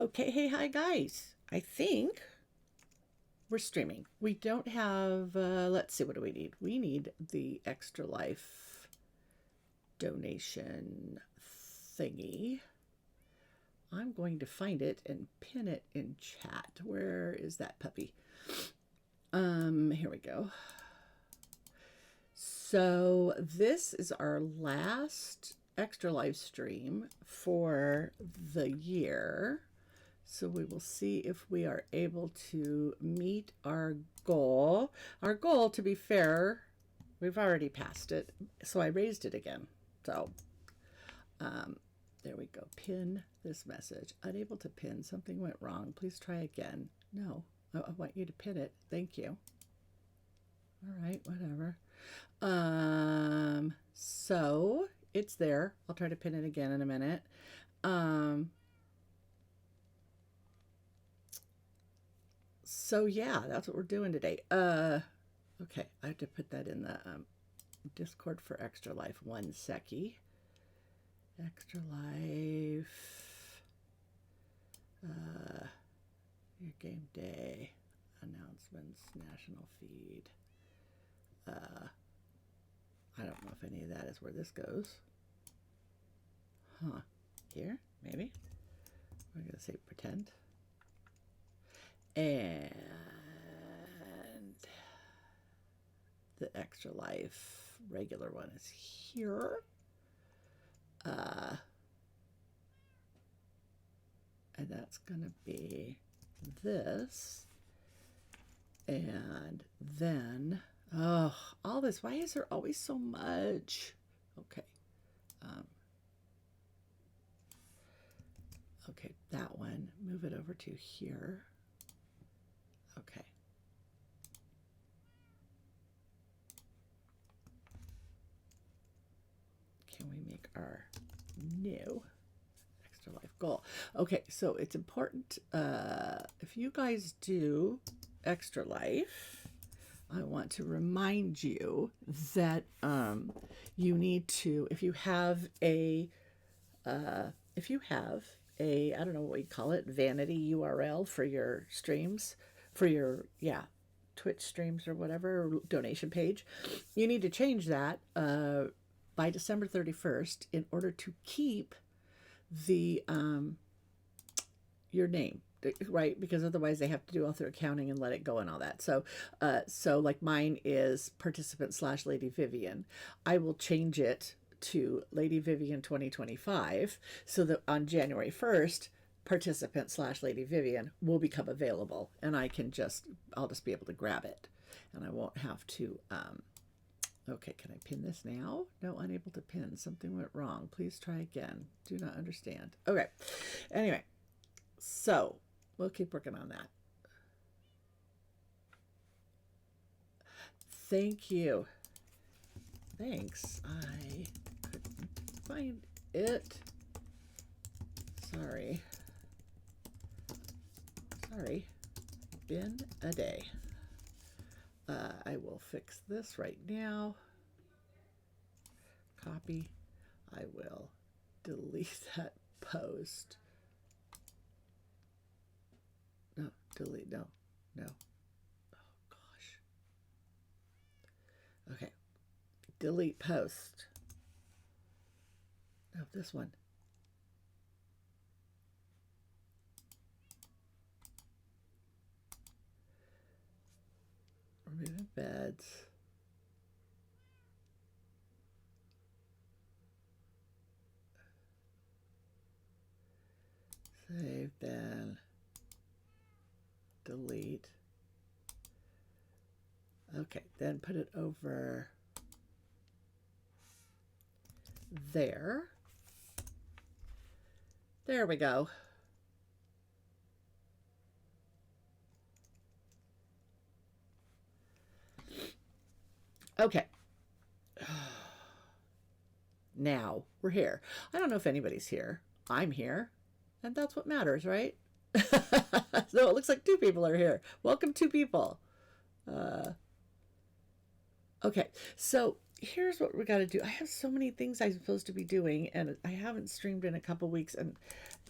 Okay, hey, hi guys. I think we're streaming. We don't have, let's see, what do we need? We need the Extra Life donation thingy. I'm going to find it and pin it in chat. Where is that puppy? Here we go. So this is our last Extra Life stream for the year. So we will see if we are able to meet our goal. Our goal, to be fair, we've already passed it. So I raised it again. So there we go. Pin this message. Unable to pin. Something went wrong. Please try again. No, I want you to pin it. Thank you. All right, whatever. So it's there. I'll try to pin it again in a minute. So yeah, that's what we're doing today. Okay, I have to put that in the Discord for Extra Life. 1 seckie. Extra Life. Your game day announcements, national feed. I don't know if any of that is where this goes. Huh? Here, maybe. We're gonna say pretend. And the Extra Life regular one is here. And that's going to be this. And then, oh, all this. Why is there always so much? Okay. Okay, that one. Move it over to here. Okay. Can we make our new Extra Life goal? Okay, so it's important, if you guys do Extra Life, I want to remind you that you need to, if you have a, I don't know what you call it, vanity URL for your streams, for your, Twitch streams or whatever, donation page, you need to change that by December 31st in order to keep the your name, right? Because otherwise they have to do all their accounting and let it go and all that. So like mine is participant / Lady Vivian. I will change it to Lady Vivian 2025 so that on January 1st participant / Lady Vivian will become available, and I'll just be able to grab it, and I won't have to okay, can I pin this now? No, unable to pin. Something went wrong. Please try again. Do not understand. Okay. Anyway, so we'll keep working on that. Thank you. Thanks. I couldn't find it. Sorry. Been a day. I will fix this right now. Copy. I will delete that post. No, delete. No. Oh, gosh. Okay. Delete post. No, this one. Remove embeds. Save, then delete. Okay, then put it over there. There we go. Okay. Now we're here. I don't know if anybody's here. I'm here, and that's what matters, right? So it looks like 2 people are here. Welcome, 2 people. Okay, so here's what we got to do. I have so many things I'm supposed to be doing, and I haven't streamed in a couple weeks, and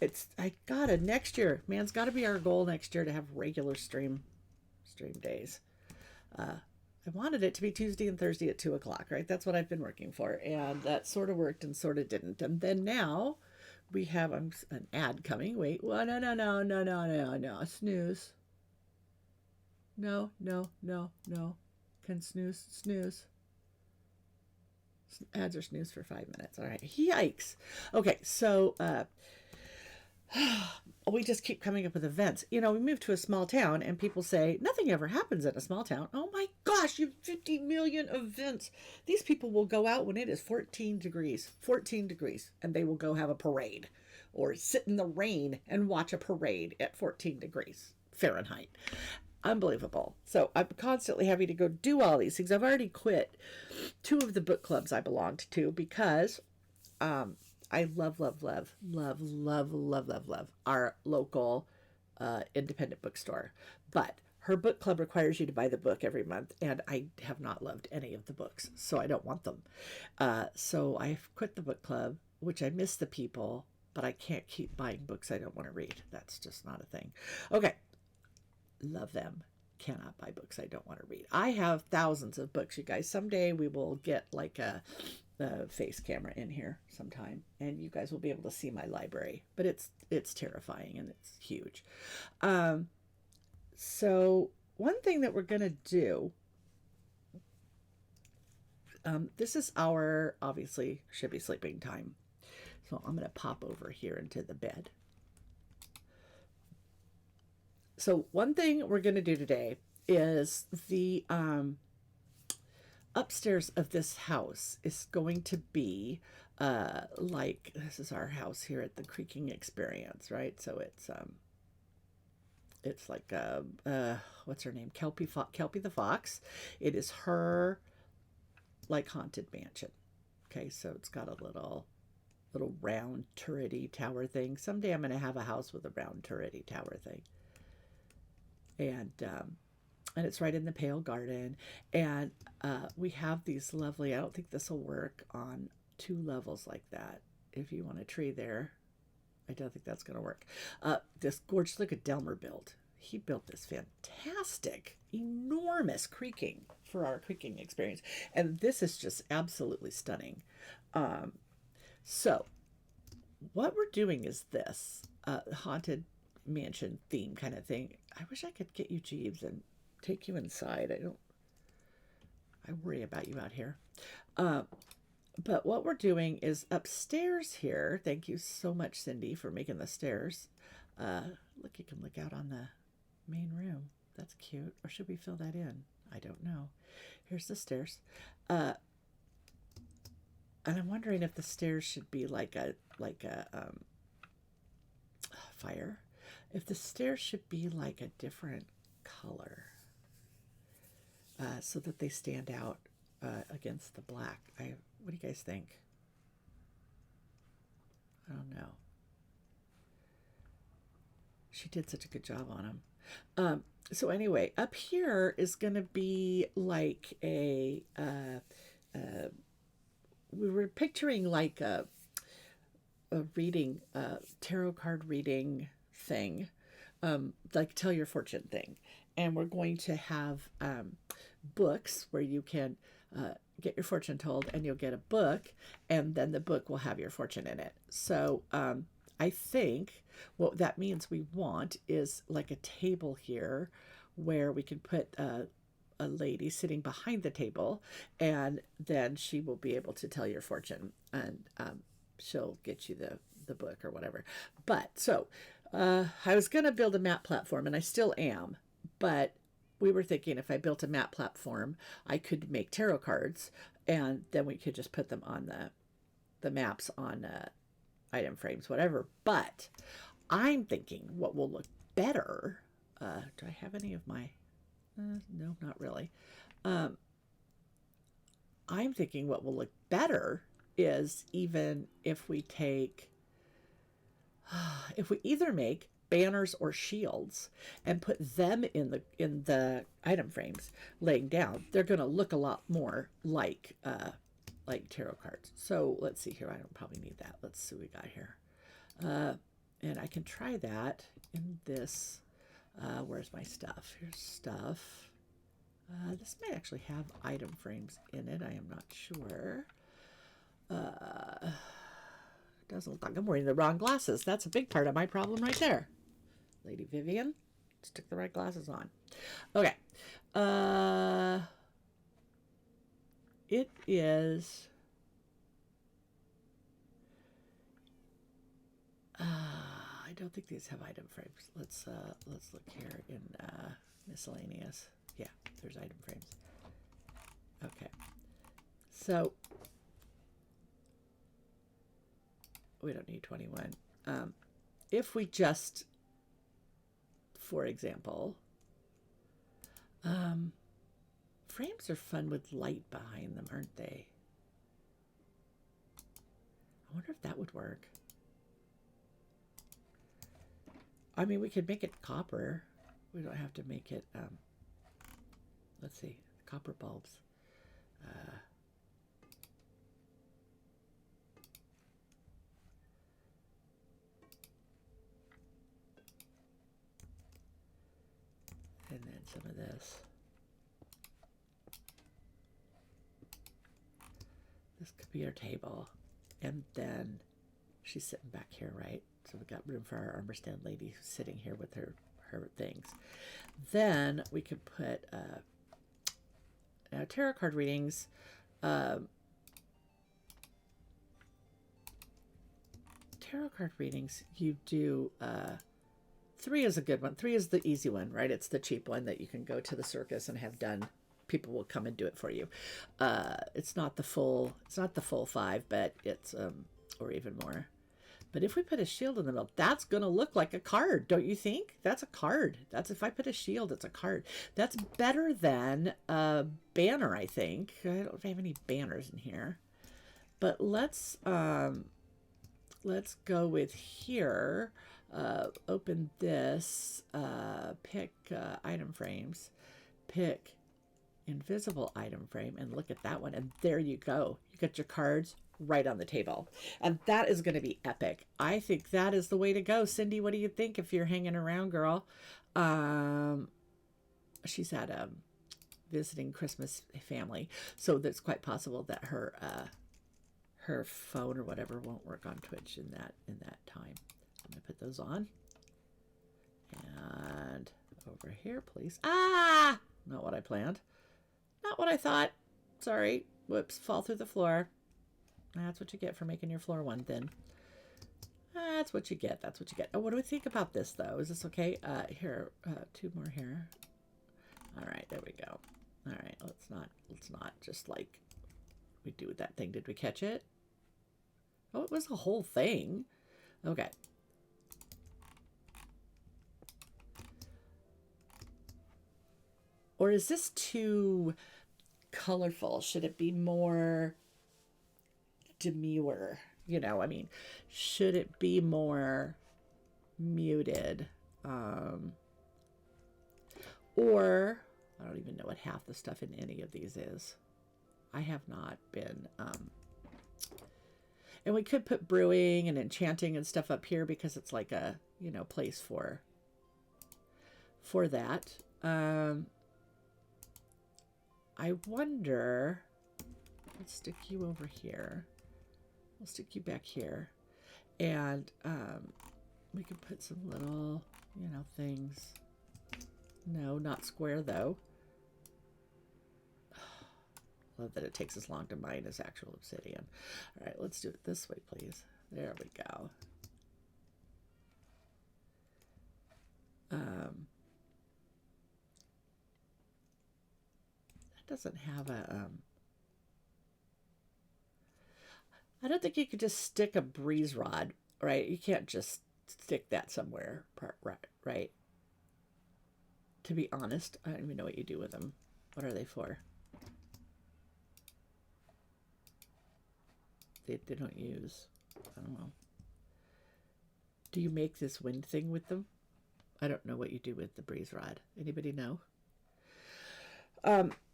I gotta next year, man's gotta be our goal next year to have regular stream days. I wanted it to be Tuesday and Thursday at 2 o'clock, right? That's what I've been working for, and that sort of worked and sort of didn't. And then now we have an ad coming. Wait, well, no, snooze. No. Can snooze. Ads are snooze for 5 minutes. All right, yikes. Okay, so we just keep coming up with events. We moved to a small town and people say nothing ever happens in a small town. Oh my gosh, you have 50 million events. These people will go out when it is 14 degrees, and they will go have a parade or sit in the rain and watch a parade at 14 degrees Fahrenheit. Unbelievable. So I'm constantly having to go do all these things. I've already quit 2 of the book clubs I belonged to because I love our local independent bookstore. But her book club requires you to buy the book every month, and I have not loved any of the books, so I don't want them. So I've quit the book club, which I miss the people, but I can't keep buying books I don't want to read. That's just not a thing. Okay, love them. Cannot buy books I don't want to read. I have thousands of books, you guys. Someday we will get like a face camera in here sometime, and you guys will be able to see my library. But it's terrifying and it's huge. So one thing that we're gonna do. This is our obviously should be sleeping time, so I'm gonna pop over here into the bed. So one thing we're going to do today is the upstairs of this house is going to be like this is our house here at the Creaking Experience, right? So it's like what's her name? Kelpie the Fox. It is her like haunted mansion. Okay, so it's got a little round turrety tower thing. Someday I'm going to have a house with a round turrety tower thing. And it's right in the Pale Garden, and we have these lovely. I don't think this will work on 2 levels like that. If you want a tree there, I don't think that's going to work. This gorgeous look at Delmer built. He built this fantastic, enormous Creaking for our Creaking Experience, and this is just absolutely stunning. So, what we're doing is this haunted mansion theme kind of thing. I wish I could get you, Jeeves, and take you inside. I worry about you out here. But what we're doing is upstairs here. Thank you so much, Cindy, for making the stairs. Look, you can look out on the main room. That's cute. Or should we fill that in? I don't know. Here's the stairs. And I'm wondering if the stairs should be like a fire. If the stairs should be like a different color, so that they stand out against the black. What do you guys think? I don't know. She did such a good job on them. So anyway, up here is going to be like we were picturing like a reading, tarot card reading thing, like tell your fortune thing. And we're going to have books where you can get your fortune told, and you'll get a book, and then the book will have your fortune in it. So I think what that means we want is like a table here where we can put a lady sitting behind the table, and then she will be able to tell your fortune, and she'll get you the book or whatever. But so I was going to build a map platform, and I still am, but we were thinking if I built a map platform, I could make tarot cards, and then we could just put them on the maps on item frames, whatever. But I'm thinking what will look better. Do I have any of my? No, not really. I'm thinking what will look better is even if we take, if we either make banners or shields and put them in the item frames laying down, they're going to look a lot more like tarot cards. So let's see here. I don't probably need that. Let's see what we got here. And I can try that in this. Where's my stuff? Here's stuff. This might actually have item frames in it. I am not sure. Doesn't look like I'm wearing the wrong glasses. That's a big part of my problem right there. Lady Vivian, stick the right glasses on. Okay. It is... I don't think these have item frames. Let's look here in miscellaneous. Yeah, there's item frames. Okay. So we don't need 21. If we just, for example, frames are fun with light behind them, aren't they? I wonder if that would work. I mean, we could make it copper. We don't have to make it, let's see, copper bulbs. And then some of this. This could be our table. And then she's sitting back here, right? So we've got room for our armor stand lady who's sitting here with her things. Then we could put now tarot card readings. Tarot card readings, you do 3 is a good one. 3 is the easy one, right? It's the cheap one that you can go to the circus and have done. People will come and do it for you. It's not the full 5, but it's or even more. But if we put a shield in the middle, that's going to look like a card, don't you think? That's a card. That's if I put a shield, it's a card. That's better than a banner, I think. I don't have any banners in here. But let's go with here. Open this. Pick item frames. Pick invisible item frame and look at that one. And there you go. You got your cards right on the table, and that is going to be epic. I think that is the way to go. Cindy, what do you think if you're hanging around, girl? She's at visiting Christmas family, so that's quite possible that her phone or whatever won't work on Twitch in that time. I'm gonna put those on, and over here, please. Not what I planned, not what I thought. Sorry. Whoops, fall through the floor. That's what you get for making your floor one thin. That's what you get. That's what you get. Oh, what do we think about this, though? Is this okay? Here, 2 more here. All right, there we go. All right, let's not just like we do with that thing. Did we catch it? Oh, it was a whole thing. Okay. Or is this too colorful? Should it be more demure? You know, I mean, should it be more muted? Or I don't even know what half the stuff in any of these is. I have not been and we could put brewing and enchanting and stuff up here because it's like a, you know, place for that. I wonder, let's stick you over here. We'll stick you back here. And we can put some little, you know, things. No, not square though. Love that it takes as long to mine as actual obsidian. All right, let's do it this way, please. There we go. That doesn't have a... I don't think you could just stick a breeze rod, right? You can't just stick that somewhere, right? To be honest, I don't even know what you do with them. What are they for? They don't use. I don't know. Do you make this wind thing with them? I don't know what you do with the breeze rod. Anybody know?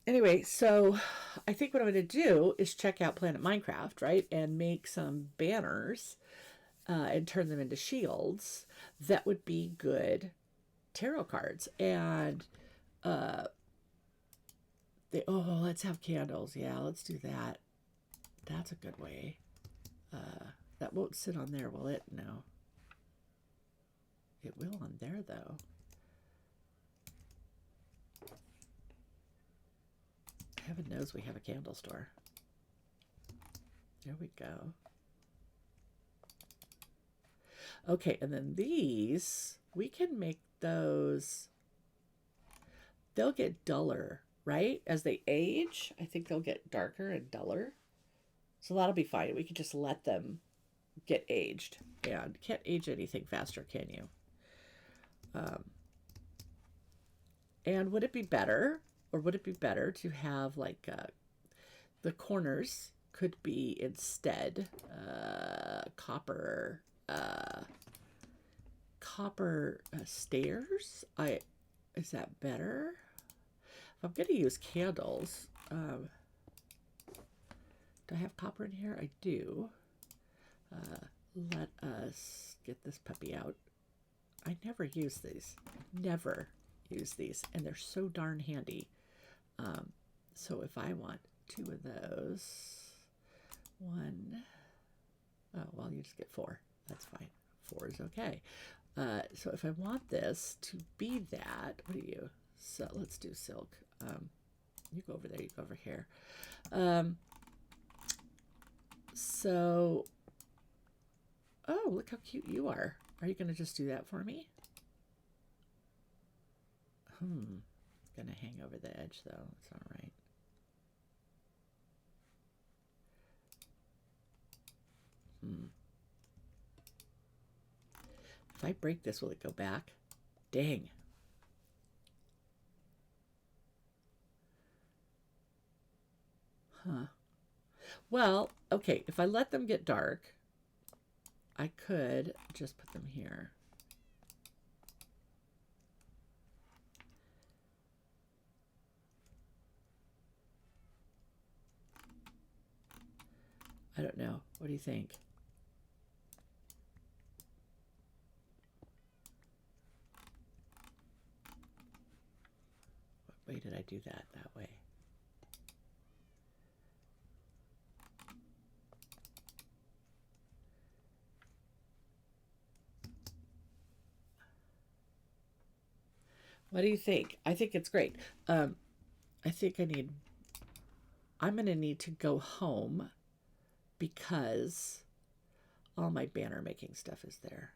Anyway, so I think what I'm going to do is check out Planet Minecraft, right? And make some banners. and turn them into shields, that would be good tarot cards. And let's have candles. Yeah, let's do that. That's a good way. That won't sit on there, will it? No. It will on there, though. Heaven knows we have a candle store. There we go. Okay, and then these, we can make those, they'll get duller, right? As they age, I think they'll get darker and duller. So that'll be fine. We can just let them get aged. And can't age anything faster, can you? And would it be better, or would it be better to have like the corners could be instead copper stairs? Is that better? If I'm going to use candles, do I have copper in here? I do. Let us get this puppy out. I never use these. Never use these, and they're so darn handy. So if I want 2 of those, 1, oh, well, you just get 4. That's fine. 4 is okay. So if I want this to be that, what do you? So let's do silk. You go over there, you go over here. So, oh, look how cute you are. Are you going to just do that for me? Gonna hang over the edge though. It's all right. If I break this, will it go back? Dang. Huh. Well, okay, if I let them get dark, I could just put them here. I don't know. What do you think? What way did I do that way? What do you think? I think it's great. I think I'm going to need to go home because all my banner making stuff is there.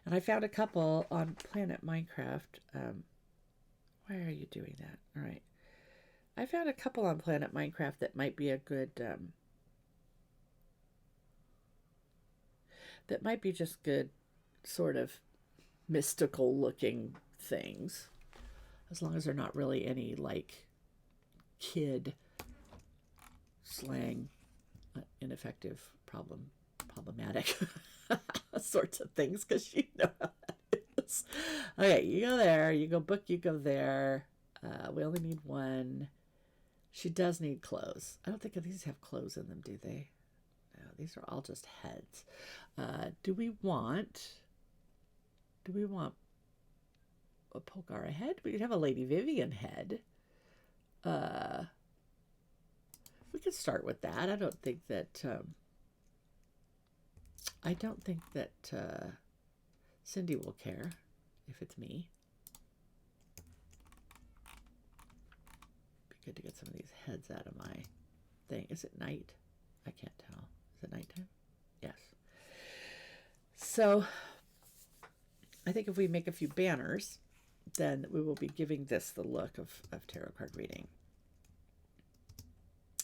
And I found a couple on Planet Minecraft. Why are you doing that? All right. I found a couple on Planet Minecraft that might be a good, that might be just good sort of mystical looking things. As long as they're not really any like kid slang, ineffective, problematic sorts of things, because you know how that is. Okay, you go there, you go book, you go there. We only need 1. She does need clothes. I don't think these have clothes in them, do they? No, these are all just heads. Do we want a Polgara head? We could have a Lady Vivian head. We could start with that. I don't think that Cindy will care if it's me. Be good to get some of these heads out of my thing. Is it night? I can't tell. Is it nighttime? Yes. So I think if we make a few banners, then we will be giving this the look of tarot card reading.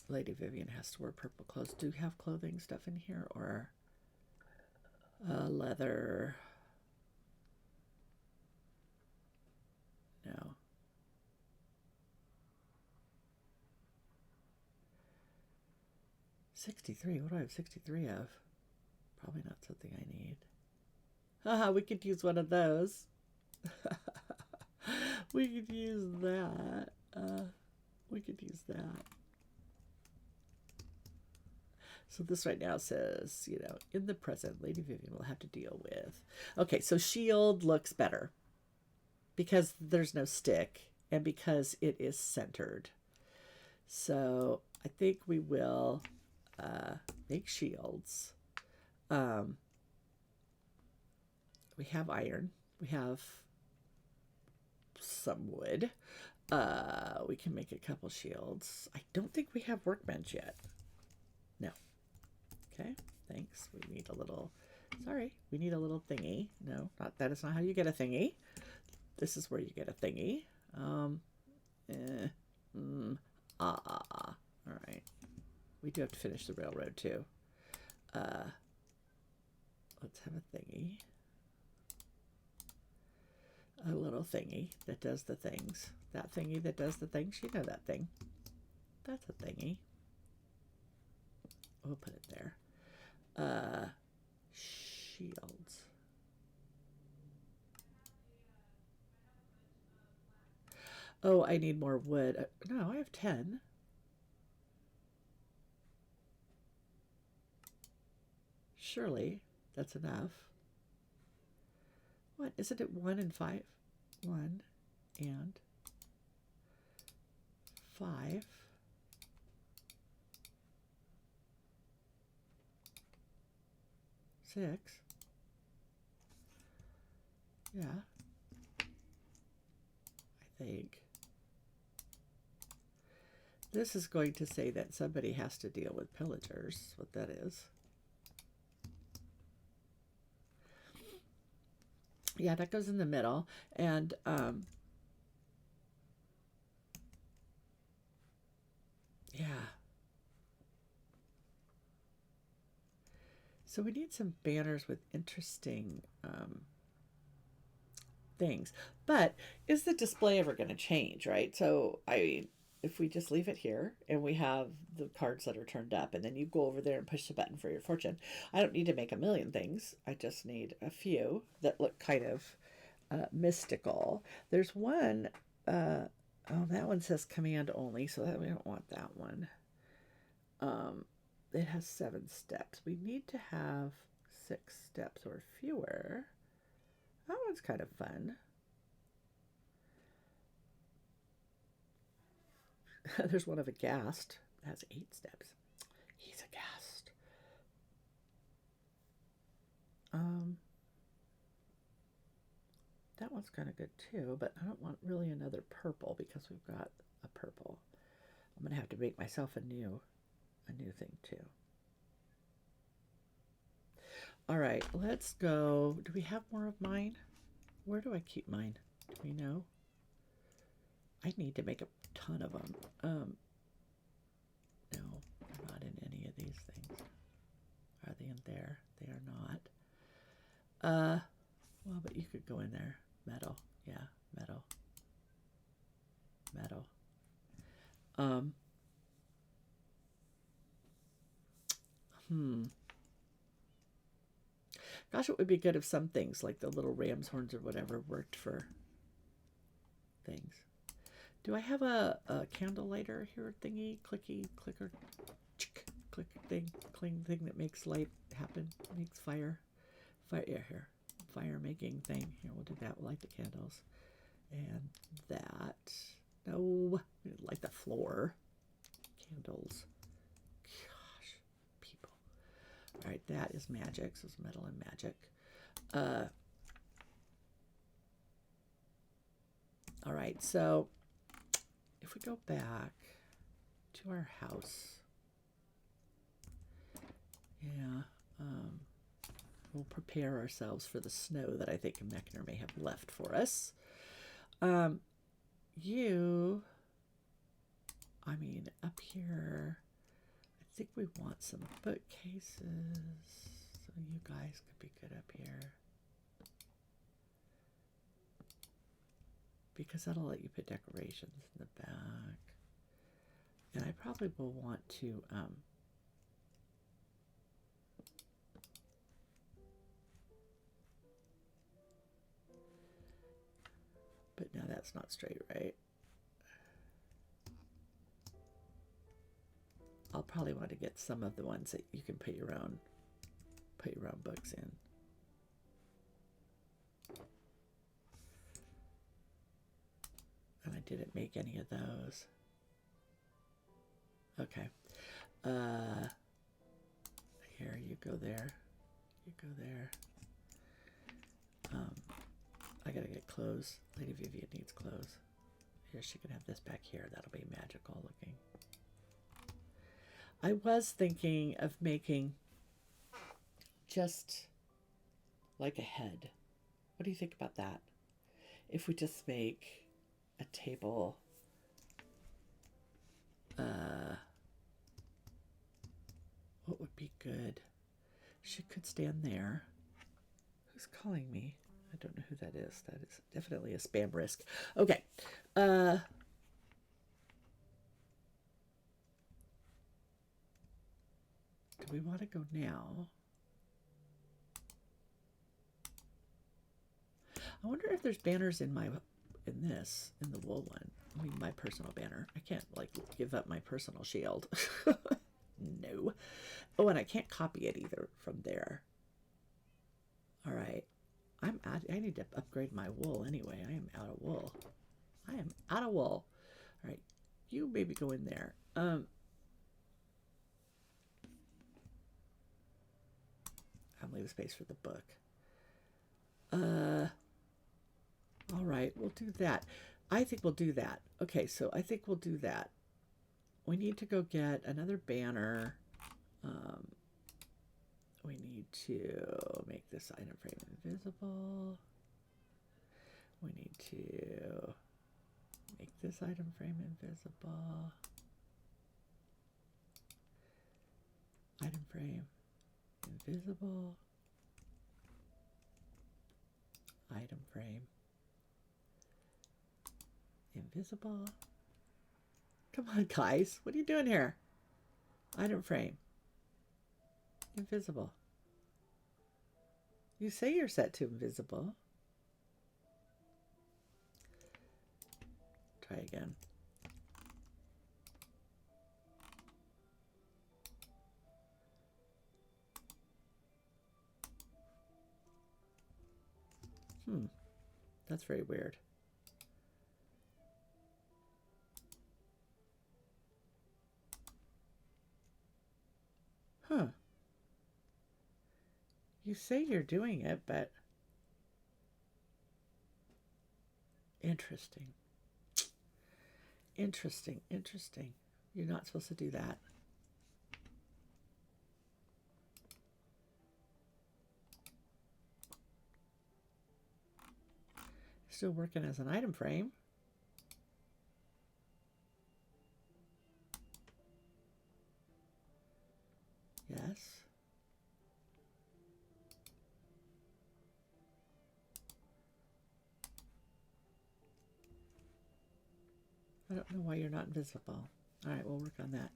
Lady Vivian has to wear purple clothes. Do you have clothing stuff in here, or leather? No. $63. What do I have 63 of? Probably not something I need. Haha, we could use one of those. We could use that. We could use that. So this right now says, you know, in the present, Lady Vivian will have to deal with. Okay, so shield looks better because there's no stick and because it is centered. So I think we will make shields. We have iron. We have some wood. We can make a couple shields. I don't think we have workbench yet. No. Okay, thanks. We need a little, sorry, we need a little thingy. No, not that is not how you get a thingy. This is where you get a thingy. All right. We do have to finish the railroad too. Let's have a thingy. A little thingy that does the things. That thingy that does the things. You know that thing. That's a thingy. We'll put it there. Shields. Oh, I need more wood. No, I have 10. Surely that's enough. What? Isn't it 1 and 5? 1 and 5. Six. Yeah. I think. This is going to say that somebody has to deal with pillagers, what that is. Yeah, that goes in the middle. And yeah. So we need some banners with interesting things. But is the display ever going to change, right? So, I mean, if we just leave it here and we have the cards that are turned up and then you go over there and push the button for your fortune, I don't need to make a million things. I just need a few that look kind of mystical. There's one, oh, that one says command only, so that we don't want that one. It has 7 steps. We need to have 6 steps or fewer. That one's kind of fun. There's one of a ghast. It has 8 steps. He's a ghast. That one's kind of good too, but I don't want really another purple because we've got a purple. I'm gonna have to make myself a new thing too. All right, let's go. Do we have more of mine? Where do I keep mine? Do we know? I need to make a ton of them. No, I'm not in any of these things. Are they in there? They are not. Well, but you could go in there. Metal. Yeah, metal. Metal. Gosh, it would be good if some things, like the little ram's horns or whatever, worked for things. Do I have a candle lighter here thingy? Clicky, clicker, click thing, cling thing that makes light happen, makes fire. Fire, yeah, here. Fire making thing. Here, we'll do that. We'll light the candles. And that. No, light the floor. Candles. Gosh, people. All right, that is magic. So it's metal and magic. All right, so if we go back to our house, yeah, we'll prepare ourselves for the snow that I think Mechner may have left for us. I mean, up here, I think we want some bookcases. So you guys could be good up here. Because that'll let you put decorations in the back. And I probably will want to, but now that's not straight, right? I'll probably want to get some of the ones that you can put your own books in. And I didn't make any of those. Okay. Here, you go there. You go there. I gotta get clothes. Lady Vivian needs clothes. Here, she can have this back here. That'll be magical looking. I was thinking of making just like a head. What do you think about that? If we just make a table, what would be good? She could stand there. Who's calling me? I don't know who that is. That is definitely a spam risk. Okay. Do we want to go now? I wonder if there's banners in the wool one. I mean, my personal banner. I can't like give up my personal shield. No. Oh, and I can't copy it either from there. All right. I need to upgrade my wool anyway. I am out of wool. I am out of wool. All right. You maybe go in there. I'll leave a space for the book. All right, we'll do that. I think we'll do that. Okay, so I think we'll do that. We need to go get another banner. We need to make this item frame invisible. We need to make this item frame invisible. Item frame invisible. Item frame invisible. Come on, guys. What are you doing here? Item frame invisible. You say you're set to invisible. Try again. That's very weird. Huh. You say you're doing it, but interesting. Interesting, interesting. You're not supposed to do that. Still working as an item frame. Yes. I don't know why you're not invisible. All right, we'll work on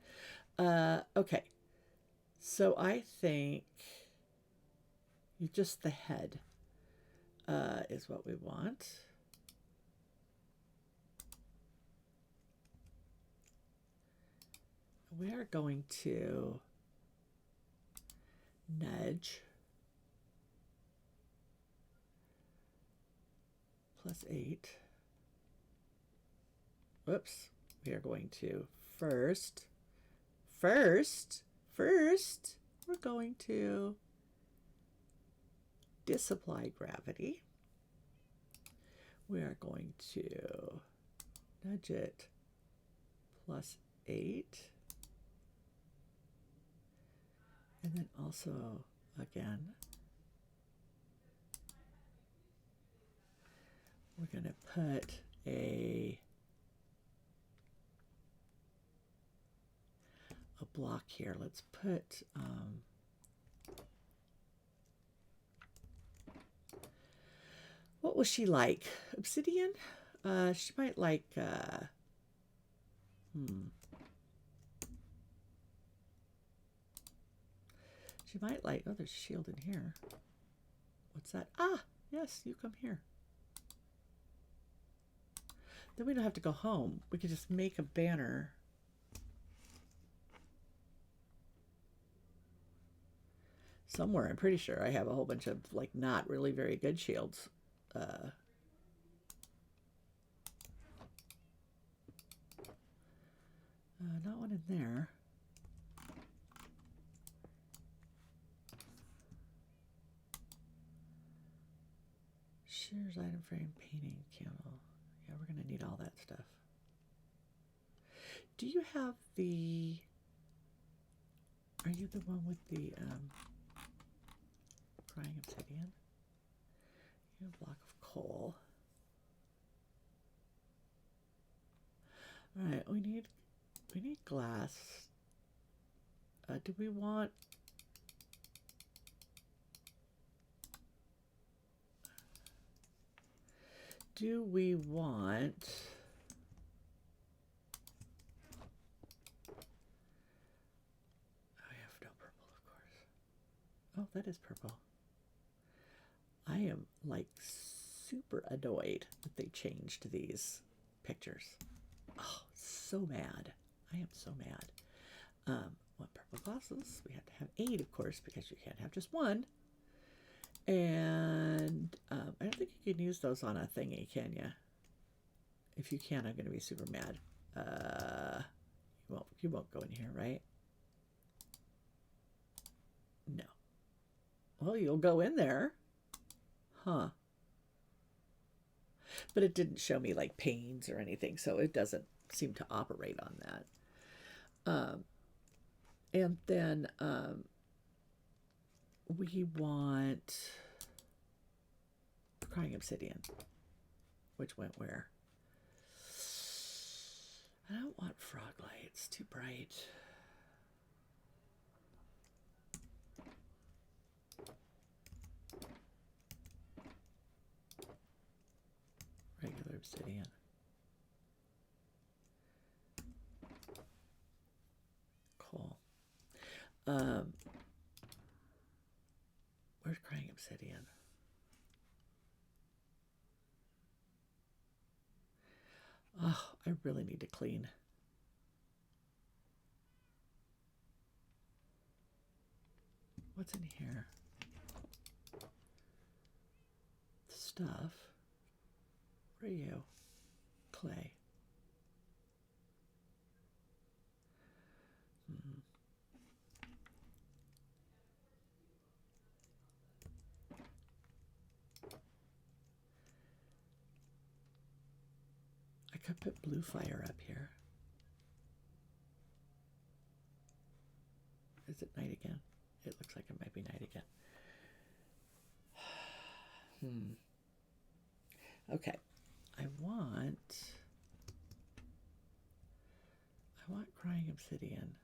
that. Okay. So I think just the head is what we want. We are going to nudge +8. Whoops. We are going to first, we're going to disapply gravity. We are going to nudge it +8. And then also, again, we're going to put a block here. Let's put what was she like? Obsidian? She might like she might like, oh, there's a shield in here. What's that? Ah, yes, you come here. Then we don't have to go home. We could just make a banner. somewhere, I'm pretty sure I have a whole bunch of like not really very good shields. Not one in there. Shears, item frame, painting, candle. Yeah, we're going to need all that stuff. Do you have the... Are you the one with the crying obsidian? You have a block of coal. All right, we need glass. Do we want... Do we want... I have no purple, of course. Oh, that is purple. I am like super annoyed that they changed these pictures. Oh, so mad. I am so mad. Want purple glasses? We have to have 8, of course, because you can't have just one. And I don't think you can use those on a thingy, can you? If you can, I'm going to be super mad. You won't go in here, right? No. Well, you'll go in there. Huh. But it didn't show me like panes or anything, so it doesn't seem to operate on that. And then we want crying obsidian, which went where? I don't want frog light, it's too bright. Regular obsidian. Cool. Where's crying obsidian? Oh, I really need to clean. What's in here? Stuff. Where are you? Clay. I could put blue fire up here. Is it night again? It looks like it might be night again. Okay. I want crying obsidian.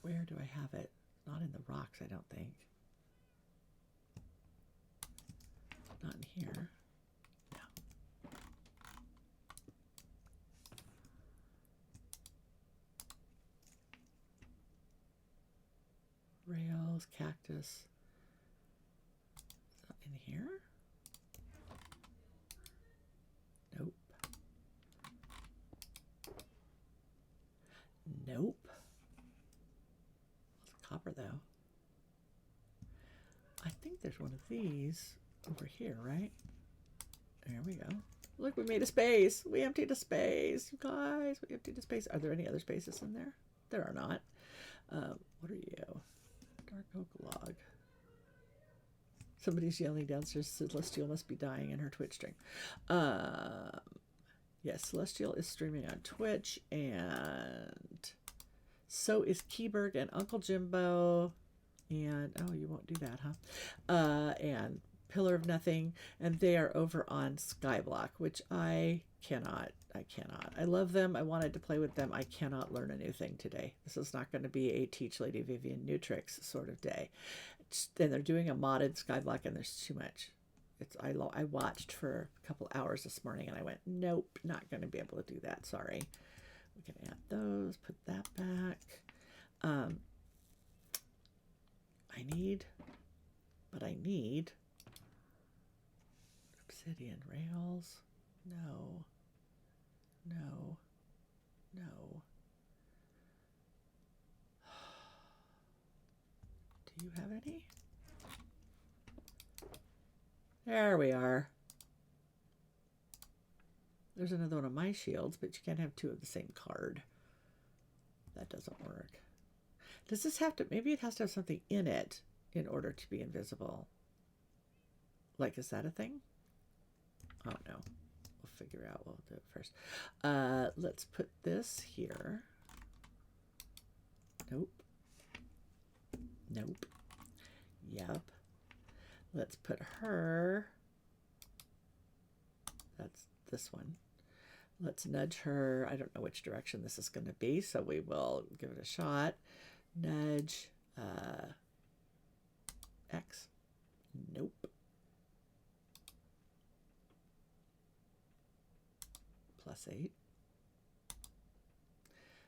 Where do I have it? Not in the rocks, I don't think. Not in here. No. Rails, cactus. Not in here? Nope. Nope. It's copper, though. I think there's one of these over here, right? There we go. Look, we made a space. We emptied a space. You guys, we emptied a space. Are there any other spaces in there? There are not. What are you? Dark oak log. Somebody's yelling downstairs. Celestial must be dying in her Twitch stream. Yes, Celestial is streaming on Twitch, and so is Keyberg and Uncle Jimbo. And, oh, you won't do that, huh? And Pillar of Nothing, and they are over on Skyblock, which I cannot. I love them. I wanted to play with them. I cannot learn a new thing today. This is not going to be a Teach Lady Vivian new tricks sort of day. And they're doing a modded Skyblock, and there's too much. I watched for a couple hours this morning, and I went, nope, not going to be able to do that. Sorry. We can add those, put that back. I need obsidian rails. No. Do you have any? There we are. There's another one of my shields, but you can't have two of the same card. That doesn't work. Does this have to, maybe it has to have something in it in order to be invisible. Like, is that a thing? Oh no. We'll figure out, we'll do it first. Let's put this here. Nope. Nope. Yep. Let's put her. That's this one. Let's nudge her. I don't know which direction this is going to be, so we will give it a shot. Nudge. X. Nope. +8.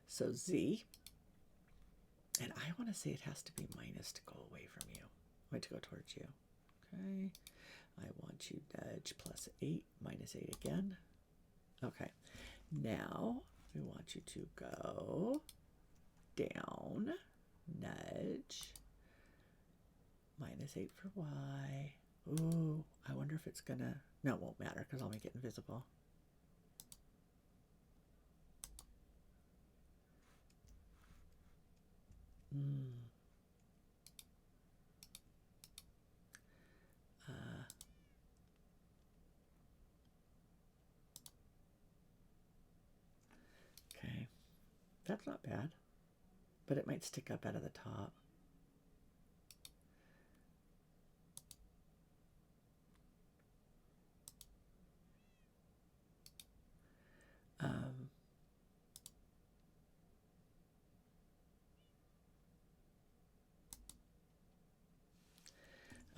So Z. And I want to say it has to be minus to go away from you. Wait, to go towards you. Okay. I want you nudge +8, -8 again. Okay. Now we want you to go down, nudge, -8 for Y. Ooh, I wonder if it's gonna, no, it won't matter because I'll make it invisible. Okay, that's not bad, but it might stick up out of the top.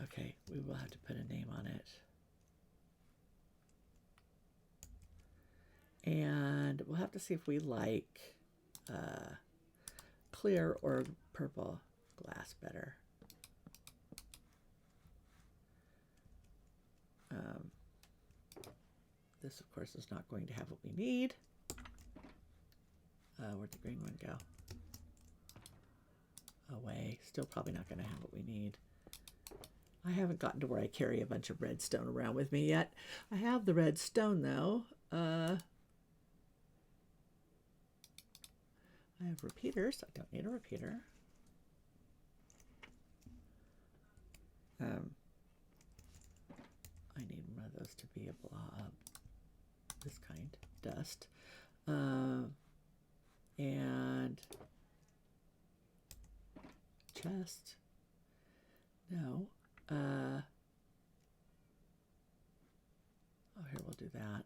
Okay, we will have to put a name on it. And we'll have to see if we like clear or purple glass better. This, of course, is not going to have what we need. Where'd the green one go? Away. Still probably not going to have what we need. I haven't gotten to where I carry a bunch of red stone around with me yet. I have the red stone, though. I have repeaters. I don't need a repeater. I need one of those to be a blob. This kind. Dust. And chest. No. Oh, here, we'll do that.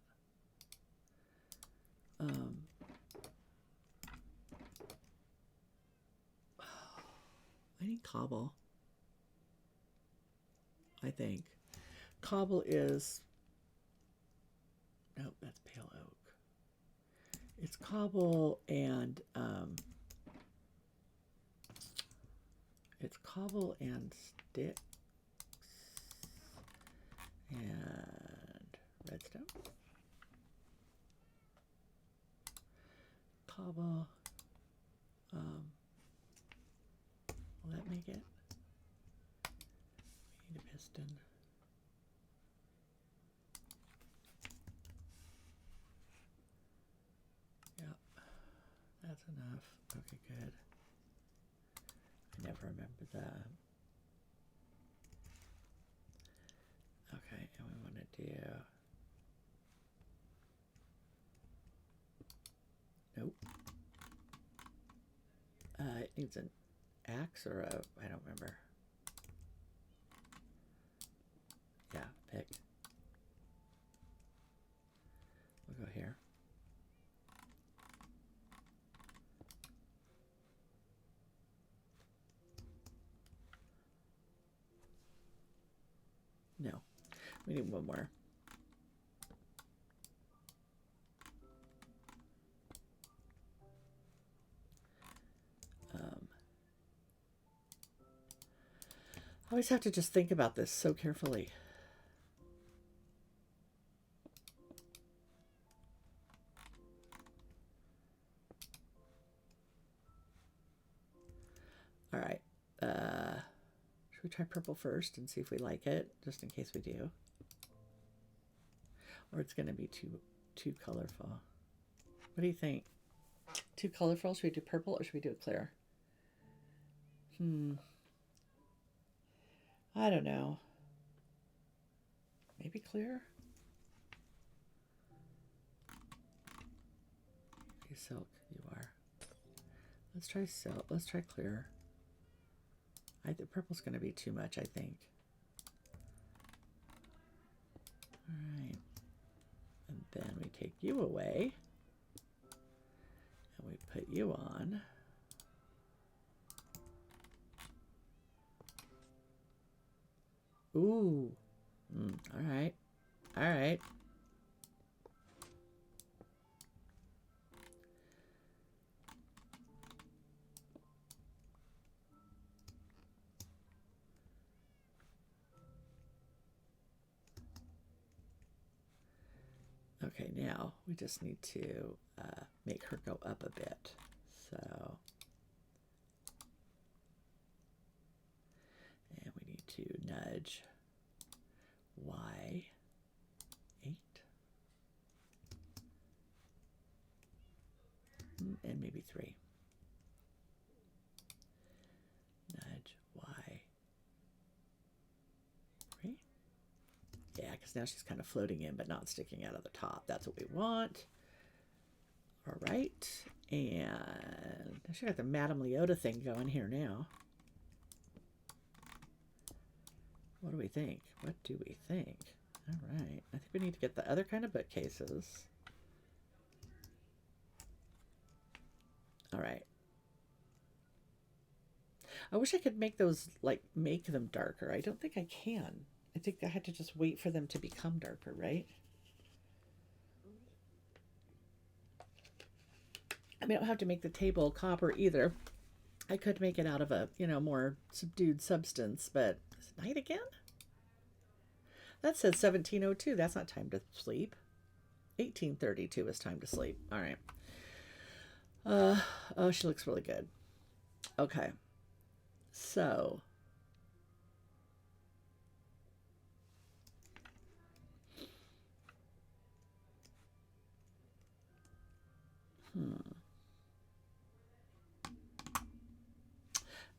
I need cobble. I think. Cobble is, nope, that's pale oak. It's cobble and, it's cobble and sticks and redstone. Cobble. Will that make it? We need a piston. Yep, that's enough. Okay, good. I never remember that. Okay, and we want to do, nope. It needs an axe or a, I don't remember. Yeah, pick. We'll go here. No, we need one more. I always have to just think about this so carefully. All right. we try purple first and see if we like it, just in case we do? Or it's going to be too colorful. What do you think? Too colorful? Should we do purple or should we do it clear? I don't know. Maybe clear? Okay, silk, you are. Let's try silk. Let's try clear. The purple's going to be too much, I think. All right. And then we take you away. And we put you on. Ooh. All right. All right. Okay, now we just need to make her go up a bit. So, and we need to nudge Y 8 and maybe 3. Nudge Y 3. Yeah, because now she's kind of floating in but not sticking out of the top. That's what we want. All right, and I should have the Madame Leota thing going here now. What do we think? What do we think? All right, I think we need to get the other kind of bookcases. All right. I wish I could make those, like, make them darker. I don't think I can. I think I had to just wait for them to become darker, right? I mean, I don't have to make the table copper either. I could make it out of a, more subdued substance, but is it night again? That says 1702. That's not time to sleep. 1832 is time to sleep. All right. Oh, she looks really good. Okay. So.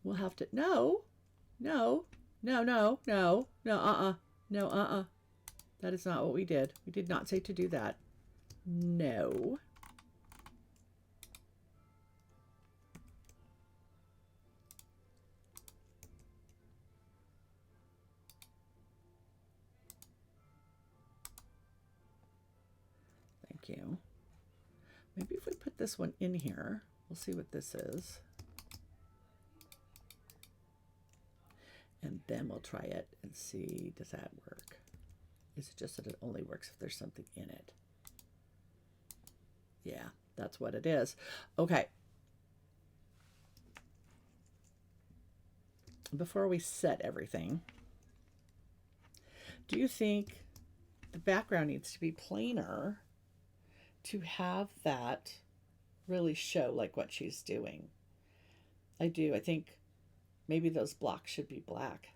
We'll have to, no, that is not what we did. We did not say to do that. No. Thank you. Maybe if we put this one in here, we'll see what this is. And then we'll try it and see, does that work? Is it just that it only works if there's something in it? Yeah, that's what it is. Okay. Before we set everything, do you think the background needs to be plainer to have that really show like what she's doing? I do. I think maybe those blocks should be black.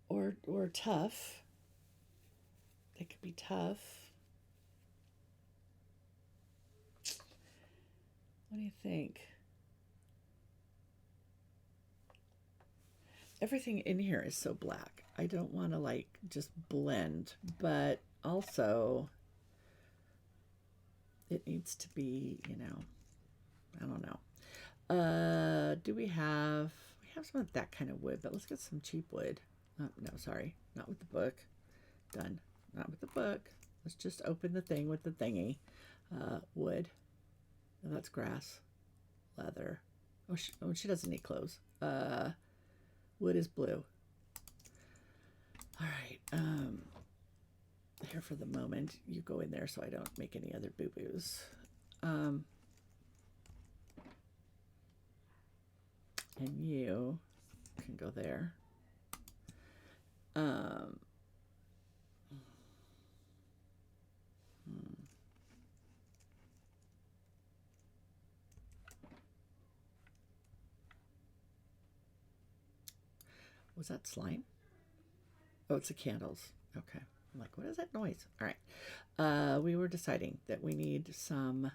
Or tough. They could be tough. What do you think? Everything in here is so black. I don't want to like just blend, but also it needs to be, I don't know. We have some of that kind of wood, but let's get some cheap wood. No, sorry, not with the book. Done. Not with the book. Let's just open the thing with the thingy. Wood. Oh, that's grass. Leather. Oh, she doesn't need clothes. Wood is blue. All right. Here for the moment. You go in there so I don't make any other boo-boos. And you can go there. Was that slime? Oh, it's the candles. Okay. I'm like, what is that noise? All right. We were deciding that we need some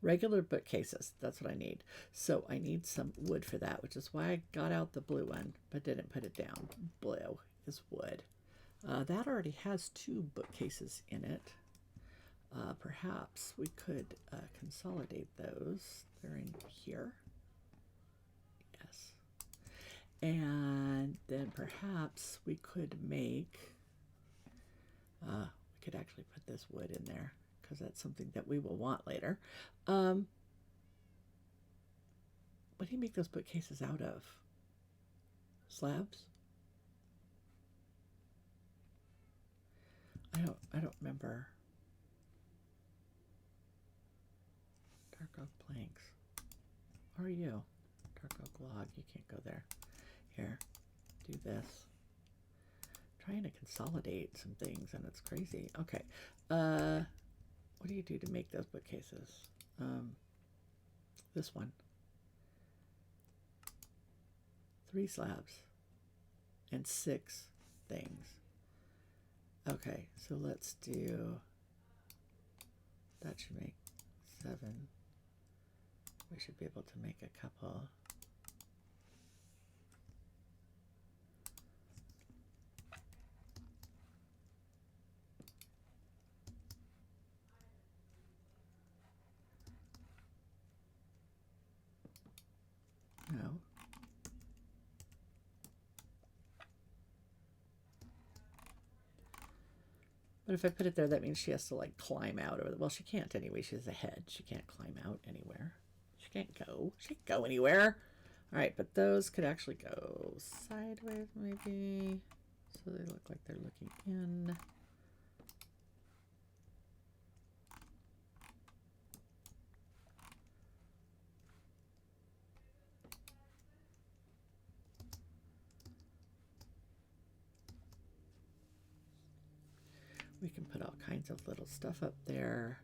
regular bookcases. That's what I need. So I need some wood for that, which is why I got out the blue one, but didn't put it down. Blue is wood. That already has 2 bookcases in it. Perhaps we could consolidate those. They're in here. Yes. And then perhaps we could make, we could actually put this wood in there because that's something that we will want later. What do you make those bookcases out of? Slabs? I don't remember. Dark oak planks. How are you? Dark oak log. You can't go there. Here, do this. I'm trying to consolidate some things and it's crazy. Okay. What do you do to make those bookcases? This one. 3 slabs and 6 things. Okay, so let's do, that should make 7. We should be able to make a couple. No. But if I put it there, that means she has to like climb out over the, well, she can't anyway. She has a head. She can't climb out anywhere. She can't go. She can't go anywhere. All right, but those could actually go sideways maybe. So they look like they're looking in. We can put all kinds of little stuff up there.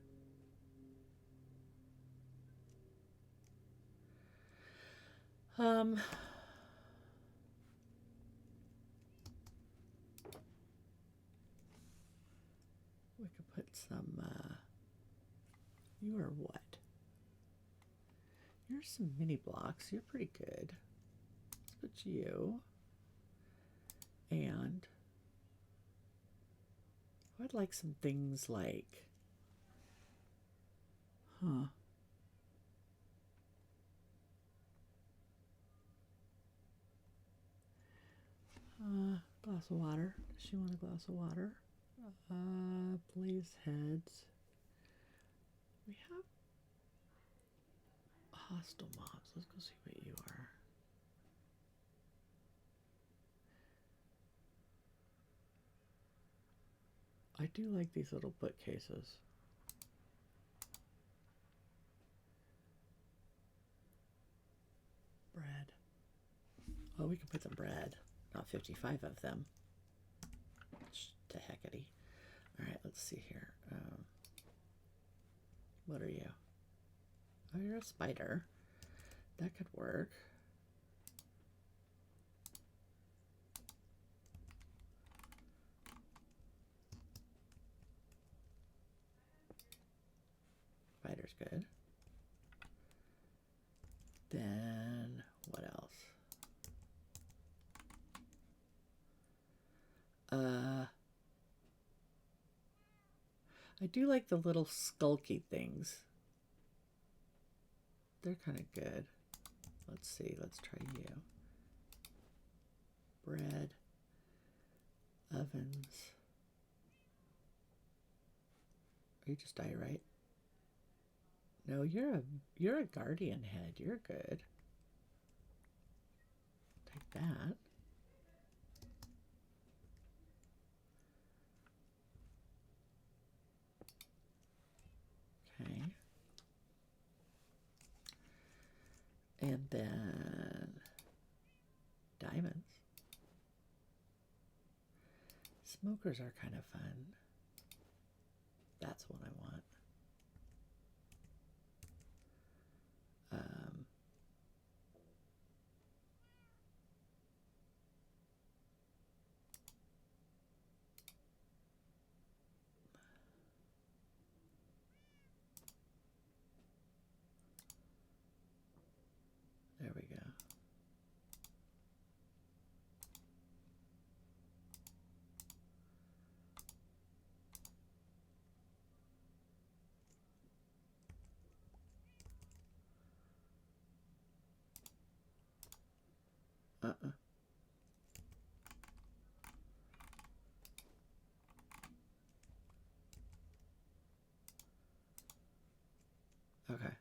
We could put some, you are what? Here's some mini blocks. You're pretty good. Let's put you. And I'd like some things like, glass of water. Does she want a glass of water? Blaze heads. We have hostile mobs. Let's go see what you are. I do like these little bookcases. Bread. Oh, we can put some bread. Not 55 of them. To heckety. All right, let's see here. What are you? Oh, you're a spider. That could work. Spider's good. Then what else? I do like the little skulky things. They're kind of good. Let's see. Let's try you. Bread. Ovens. You just die, right? No, you're a guardian head. You're good. Take that. Okay. And then diamonds. Smokers are kind of fun. That's what I want. Okay.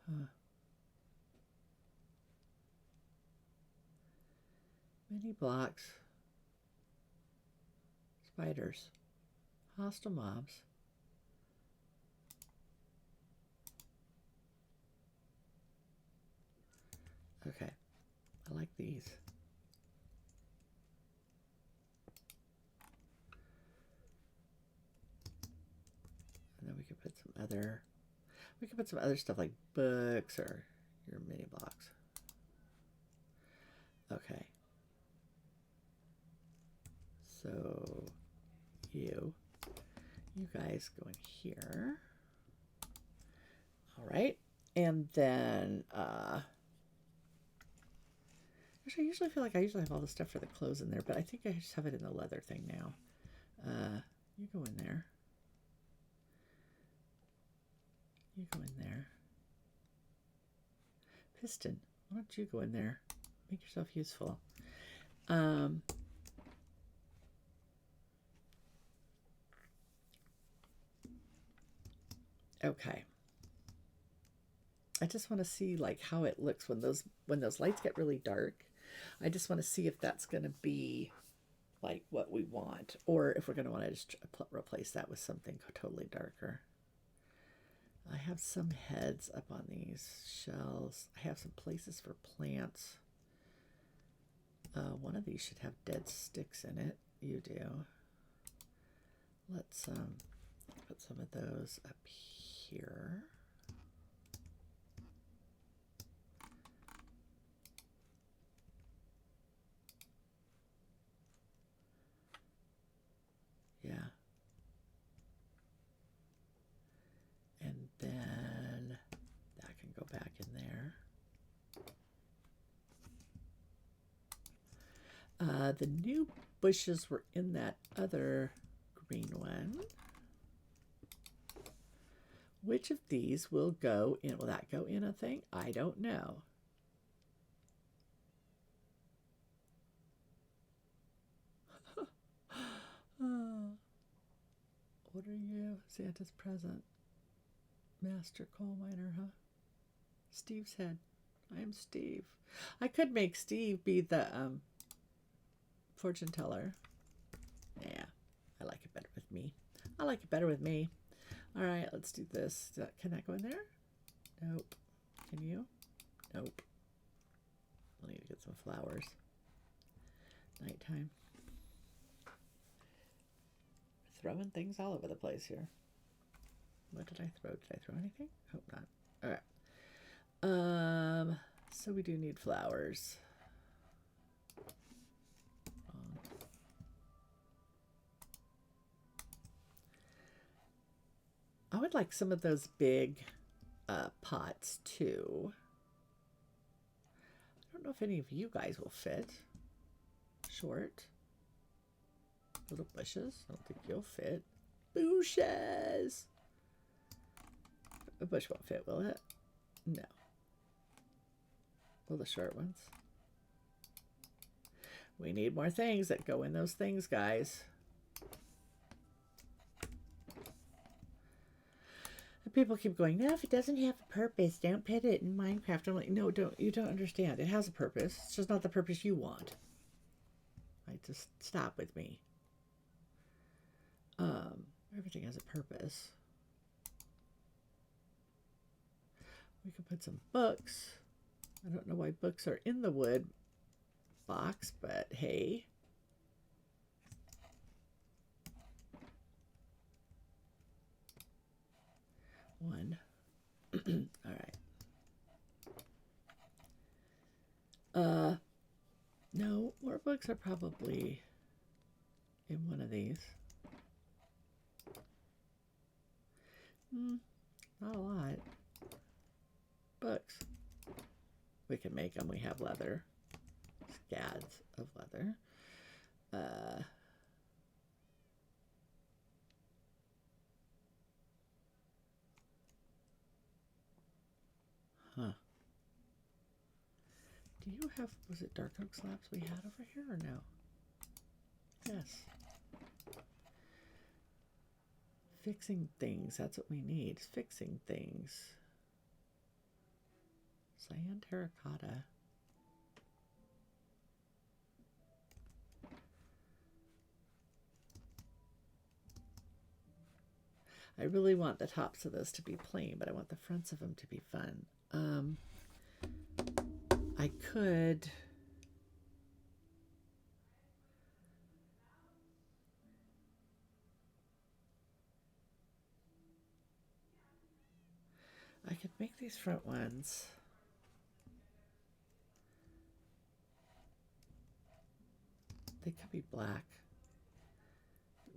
Huh. Mini blocks. Spiders. Hostile mobs. Okay. I like these. And then we could put some other... We could put some other stuff like books or your mini blocks. Okay. So you guys go in here. All right. And then actually I usually feel like I usually have all the stuff for the clothes in there, but I think I just have it in the leather thing now. You go in there. You go in there. Piston, why don't you go in there? Make yourself useful. Okay. I just want to see like how it looks when those lights get really dark. I just want to see if that's going to be like what we want, or if we're going to want to just replace that with something totally darker. I have some heads up on these shells. I have some places for plants. One of these should have dead sticks in it. You do. Let's put some of those up here. Yeah. And then that can go back in there. The new bushes were in that other green one. Which of these will go in? Will that go in a thing? I don't know. What are you? Santa's present. Master coal miner, huh? Steve's head. I am Steve. I could make Steve be the fortune teller. Yeah, I like it better with me. I like it better with me. All right, let's do this. Can that go in there? Nope. Can you? Nope. We'll need to get some flowers. Nighttime. Throwing things all over the place here. What did I throw? Did I throw anything? Hope not. All right. So we do need flowers. I would like some of those big pots too. I don't know if any of you guys will fit. Short. Little bushes. I don't think you'll fit. Bushes! A bush won't fit, will it? No. Will the short ones? We need more things that go in those things, guys. And people keep going, no, if it doesn't have a purpose, don't put it in Minecraft. I'm like, no, you don't understand. It has a purpose. It's just not the purpose you want. Like, just stop with me. Everything has a purpose. We could put some books. I don't know why books are in the wood box, but hey. One. All right. No, more books are probably in one of these. Not a lot. Books. We can make them. We have leather. Scads of leather. Huh. Do you have, was it dark oak slabs we had over here or no? Yes. Fixing things, that's what we need. Fixing things. Cyan terracotta. I really want the tops of this to be plain, but I want the fronts of them to be fun. I could... I could make these front ones. They could be black.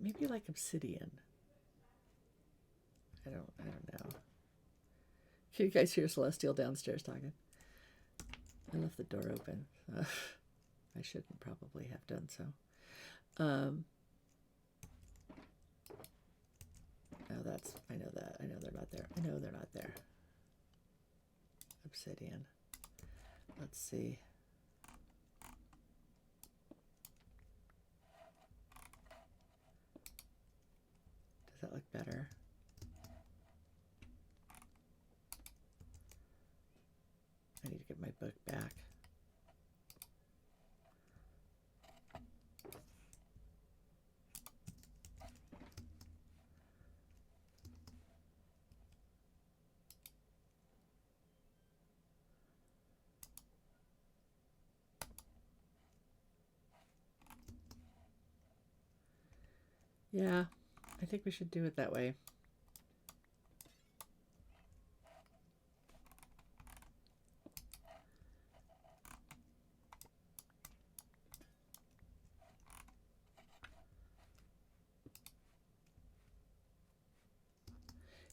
Maybe like obsidian. I don't know. Can you guys hear Celestial downstairs talking? I left the door open. I shouldn't probably have done so. No, that's, I know that. I know they're not there. I know they're not there. Obsidian. Let's see. Does that look better? I need to get my book back. Yeah, I think we should do it that way.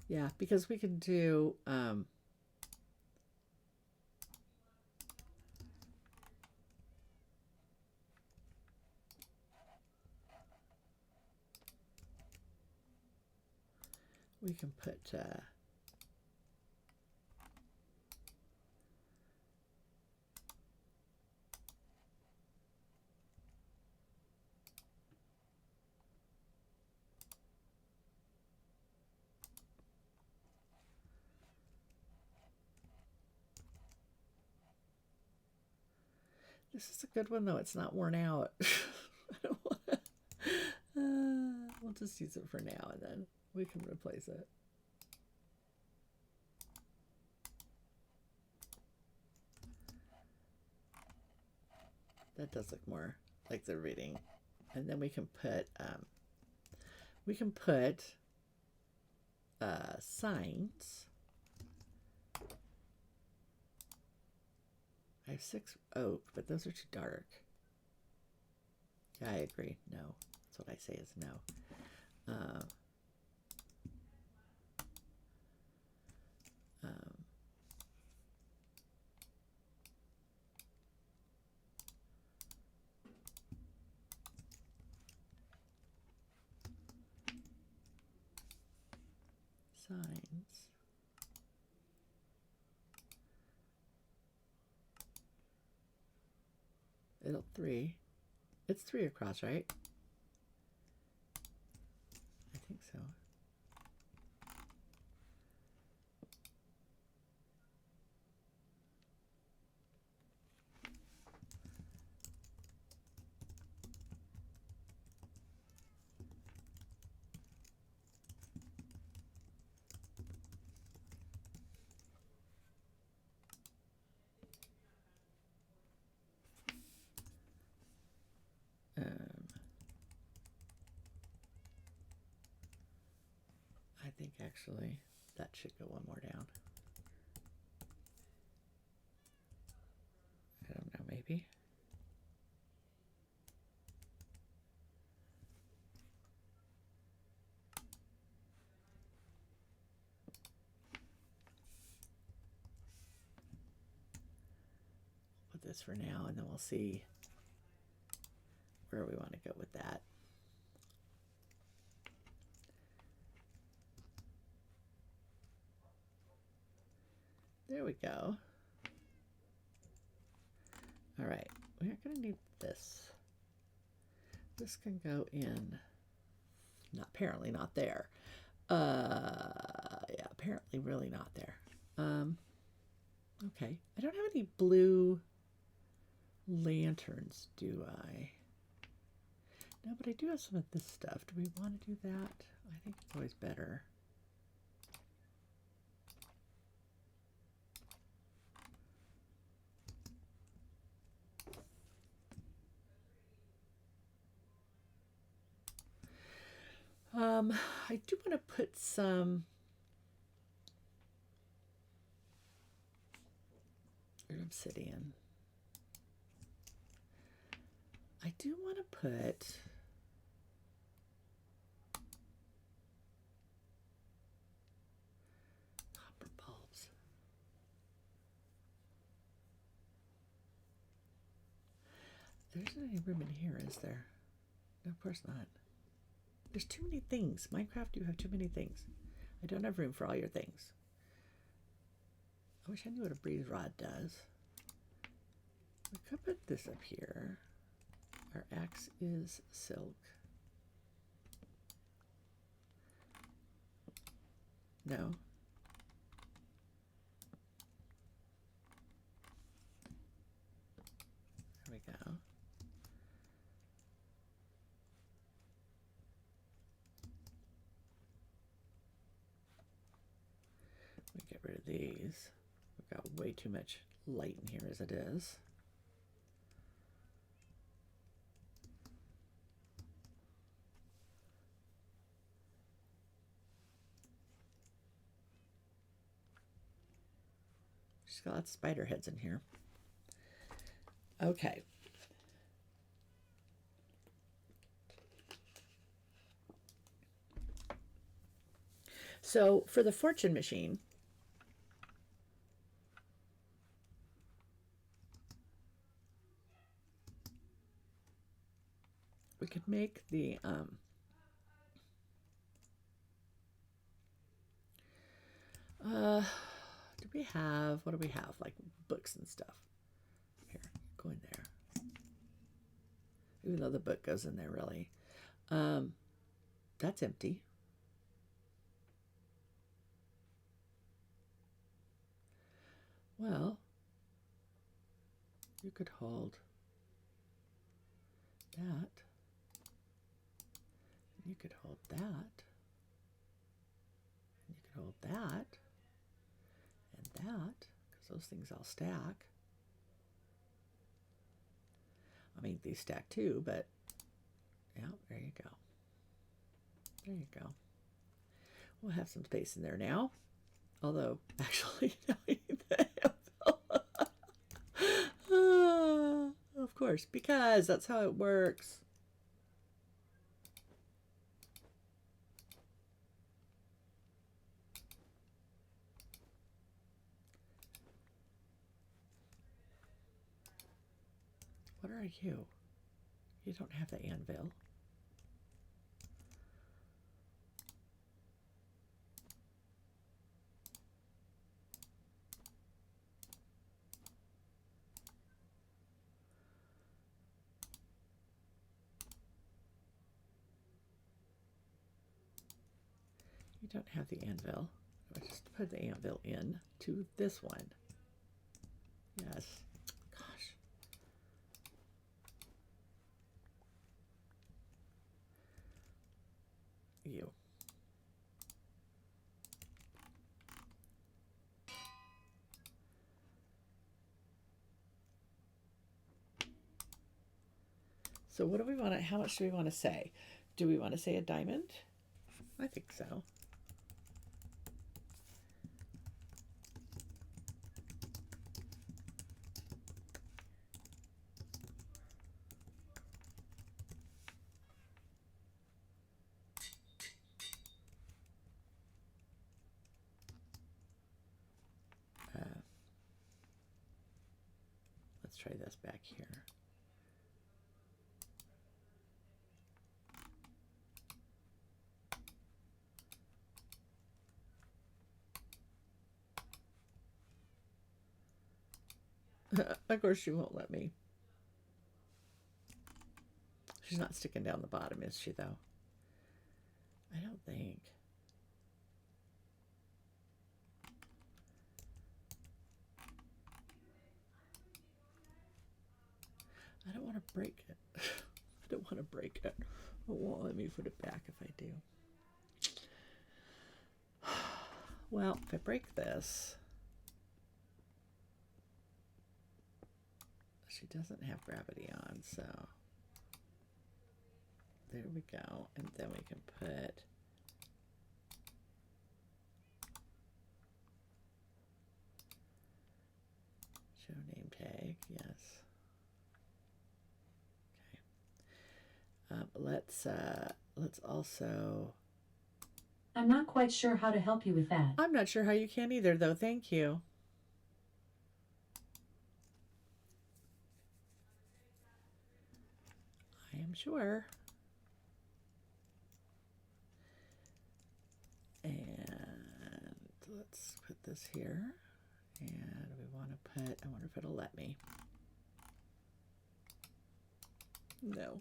Yeah, because we can do we can put this is a good one though. It's not worn out. I don't want to. We'll just use it for now, and then we can replace it. That does look more like the reading, and then we can put signs. I have 6 oak, but those are too dark. Yeah, I agree. No, that's what I say is no. Signs. It'll 3. It's 3 across, right? I think so. I think actually that should go one more down. I don't know, maybe. Put this for now, and then we'll see where we want to go with that. There There we go. All right, we're going to need this. This can go in, not apparently not there. Yeah, apparently really not there. Okay, I don't have any blue lanterns, do I? No, but I do have some of this stuff. Do we want to do that? I think it's always better. I do want to put some obsidian. I do want to put copper bulbs. There's not any room in here, is there? No, of course not. There's too many things. Minecraft, you have too many things. I don't have room for all your things. I wish I knew what a breeze rod does. We could put this up here. Our axe is silk. No. There we go. Let me get rid of these. We've got way too much light in here as it is. She's got lots of spider heads in here. Okay. So for the fortune machine, we could make the do we have, what do we have? Like books and stuff. Here, go in there. Even though the book goes in there, really. That's empty. Well, you could hold that. You could hold that. You could hold that. And that, because those things all stack. I mean, these stack too, but yeah, there you go. There you go. We'll have some space in there now. Although, actually, no, I need the anvil. Of course, because that's how it works. What are you? You don't have the anvil. You don't have the anvil. I just put the anvil in to this one. Yes. Gosh. You. So what do we want to, how much do we want to say? Do we want to say a diamond? I think so. Let's try this back here. Of course she won't let me. She's not sticking down the bottom, is she, though? I don't think. I don't want to break it. I don't want to break it. It won't let me put it back if I do. Well, if I break this, she doesn't have gravity on, so there we go. And then we can put show name tag, yes. Let's also. I'm not quite sure how to help you with that. I'm not sure how you can either, though. Thank you. I am sure. And let's put this here. And we want to put, I wonder if it'll let me. No.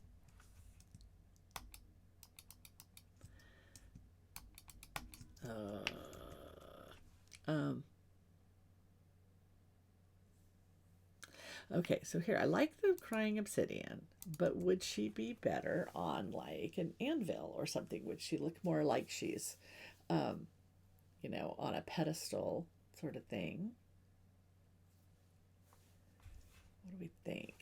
Okay, so here, I like the crying obsidian, but would she be better on like an anvil or something? Would she look more like she's, you know, on a pedestal sort of thing? What do we think?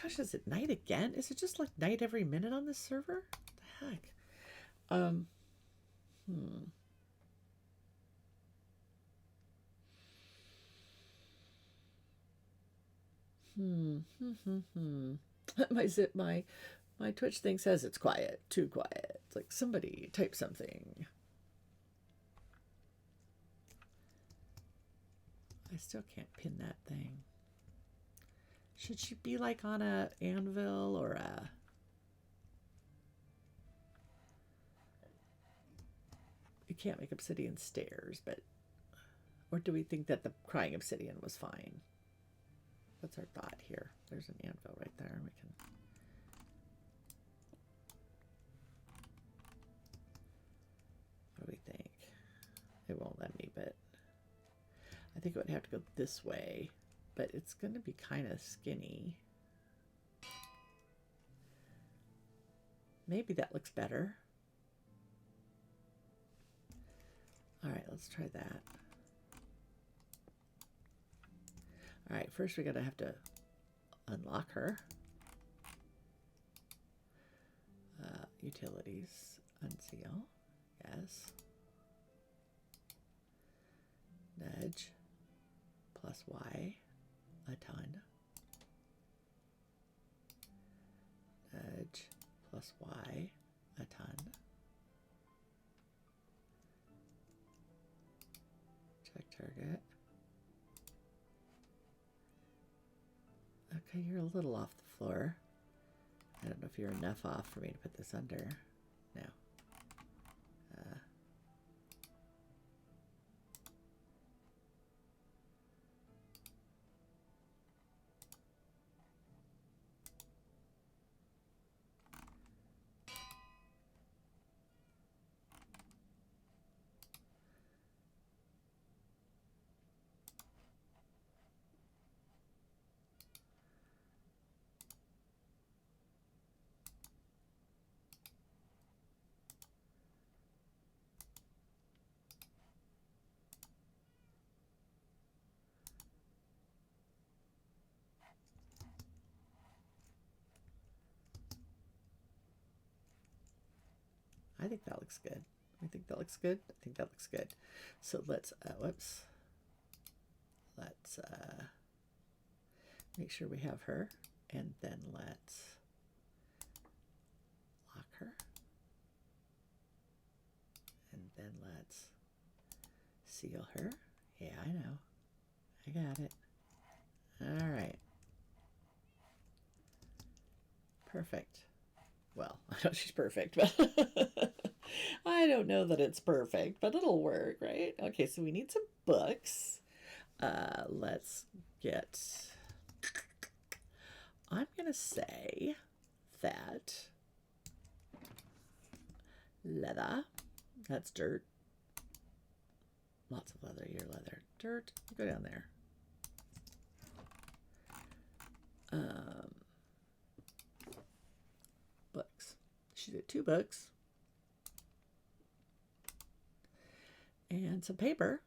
Gosh, is it night again? Is it just like night every minute on this server? What the heck? Hmm. My zip, my Twitch thing says it's quiet, too quiet. It's like somebody type something. I still can't pin that thing. Should she be like on a anvil or a? You can't make obsidian stairs, but or do we think that the crying obsidian was fine? What's our thought here? There's an anvil right there. We can. What do we think? It won't let me, but I think it would have to go this way. But it's going to be kind of skinny. Maybe that looks better. All right, let's try that. All right, first we're going to have to unlock her. Utilities, unseal, yes. Nudge, plus Y, a ton. Nudge, plus Y, a ton. Check target. Okay, you're a little off the floor. I don't know if you're enough off for me to put this under. No. I think that looks good. I think that looks good. I think that looks good. So let's, whoops. Let's make sure we have her. And then let's lock her. And then let's seal her. Yeah, I know. I got it. All right. Perfect. Well, I know she's perfect, but I don't know that it's perfect, but it'll work, right? Okay, so we need some books. Let's get I'm going to say that leather, that's dirt. Lots of leather here, leather. Dirt, go down there. Books. She did 2 books. And some paper.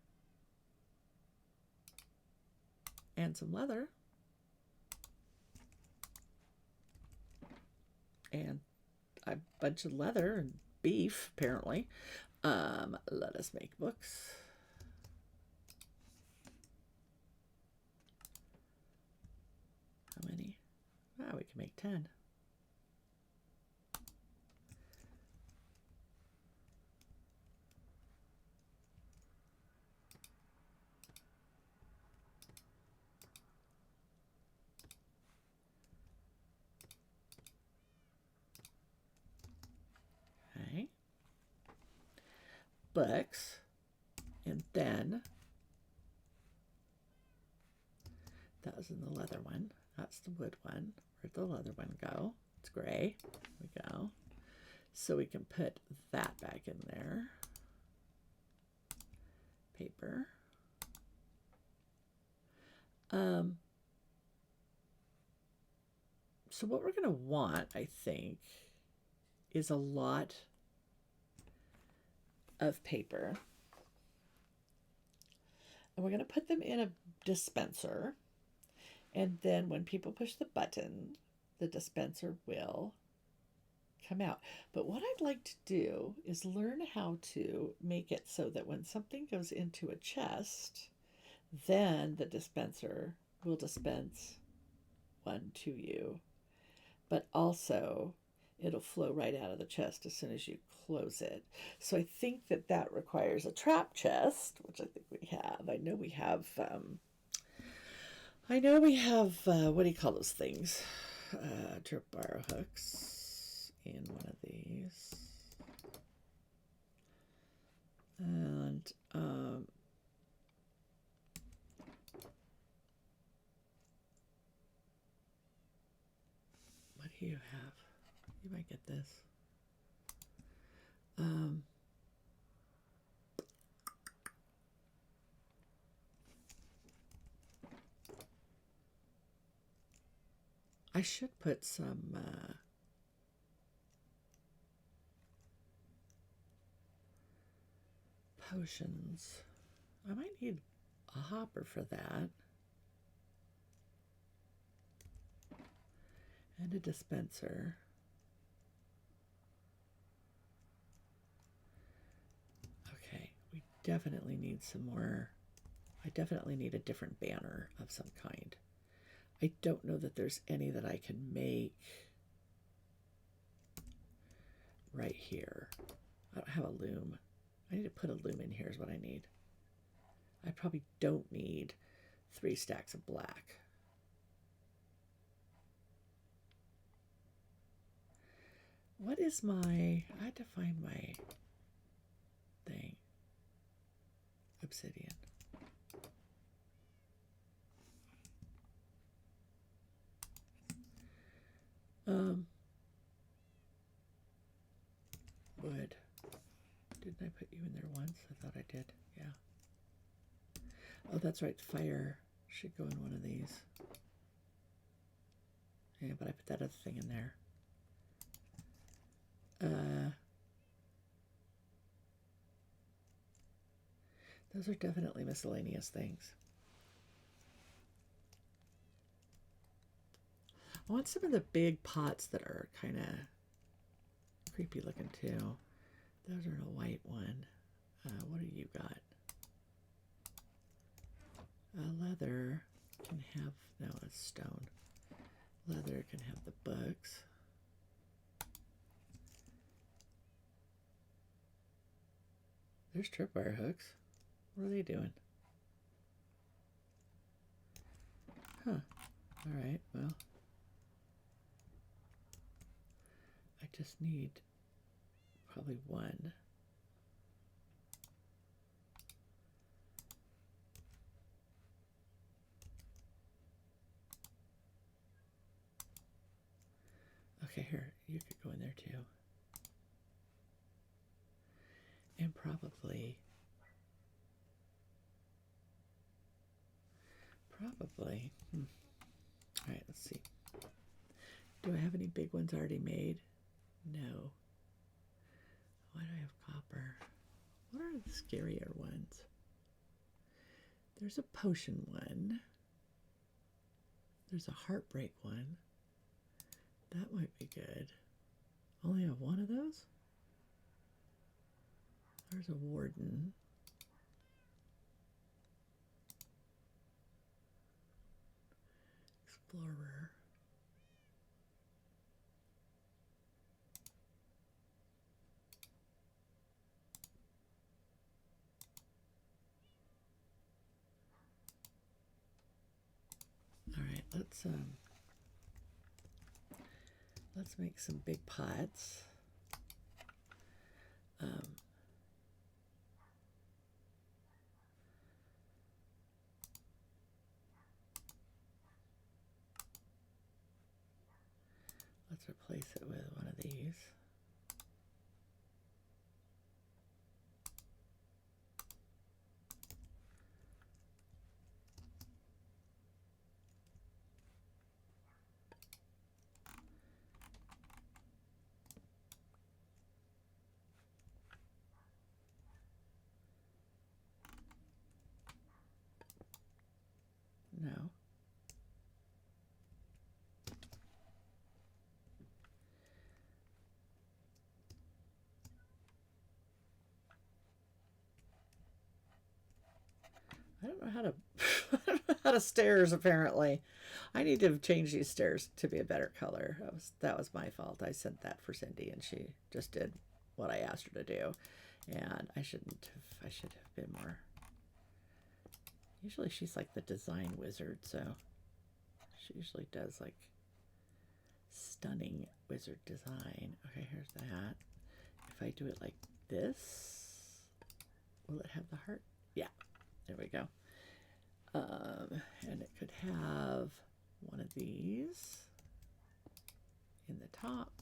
And some leather. And a bunch of leather and beef, apparently. Let us make books. How many? Ah, we can make 10. Okay. Books. And then that was in the leather one. That's the wood one. Where'd the leather one go? It's gray. There we go. So we can put that back in there. Paper. So what we're going to want, I think, is a lot of paper. And we're going to put them in a dispenser. And then when people push the button, the dispenser will come out. But what I'd like to do is learn how to make it so that when something goes into a chest, then the dispenser will dispense one to you. But also, it'll flow right out of the chest as soon as you close it. So I think that that requires a trap chest, which I think we have. I know we have what do you call those things? Trip wire hooks in one of these. And what do you have? You might get this. I should put some potions. I might need a hopper for that. And a dispenser. Okay, we definitely need some more. I definitely need a different banner of some kind. I don't know that there's any that I can make right here. I don't have a loom. I need to put a loom in here is what I need. I probably don't need 3 stacks of black. What is my... I had to find my thing. Obsidian. Wood. Didn't I put you in there once? I thought I did. Yeah. Oh, that's right. Fire should go in one of these. Yeah, but I put that other thing in there. Those are definitely miscellaneous things. I want some of the big pots that are kind of creepy looking too. Those are in a white one. What do you got? Leather can have, no, it's stone. Leather can have the books. There's tripwire hooks. What are they doing? Huh. All right, well. I just need probably one. Okay, here, you could go in there too. And probably. All right, let's see. Do I have any big ones already made? No. Why do I have copper? What are the scarier ones? There's a potion one. There's a heartbreak one. That might be good. Only have one of those? There's a warden. Explorer. All right, let's make some big pots. Let's replace it with one of these. No. I don't know how to I don't know how to stairs apparently. I need to change these stairs to be a better color. That was my fault. I sent that for Cindy and she just did what I asked her to do. And I should have been more. Usually she's like the design wizard, so she usually does like stunning wizard design. Okay, here's that. If I do it like this, will it have the heart? Yeah, there we go. And it could have one of these in the top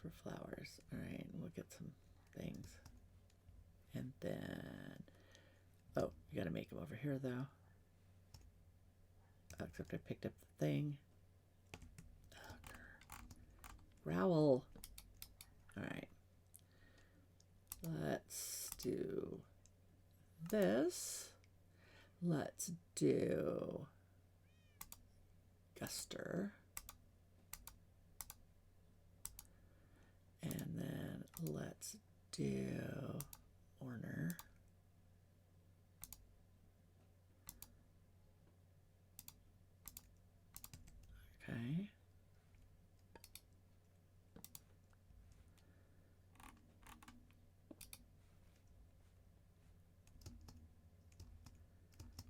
for flowers. All right, we'll get some things. And then, oh, you got to make them over here though. Oh, except I picked up the thing. Growl. All right. Let's do this. Let's do Guster. And then let's do Orner. Okay.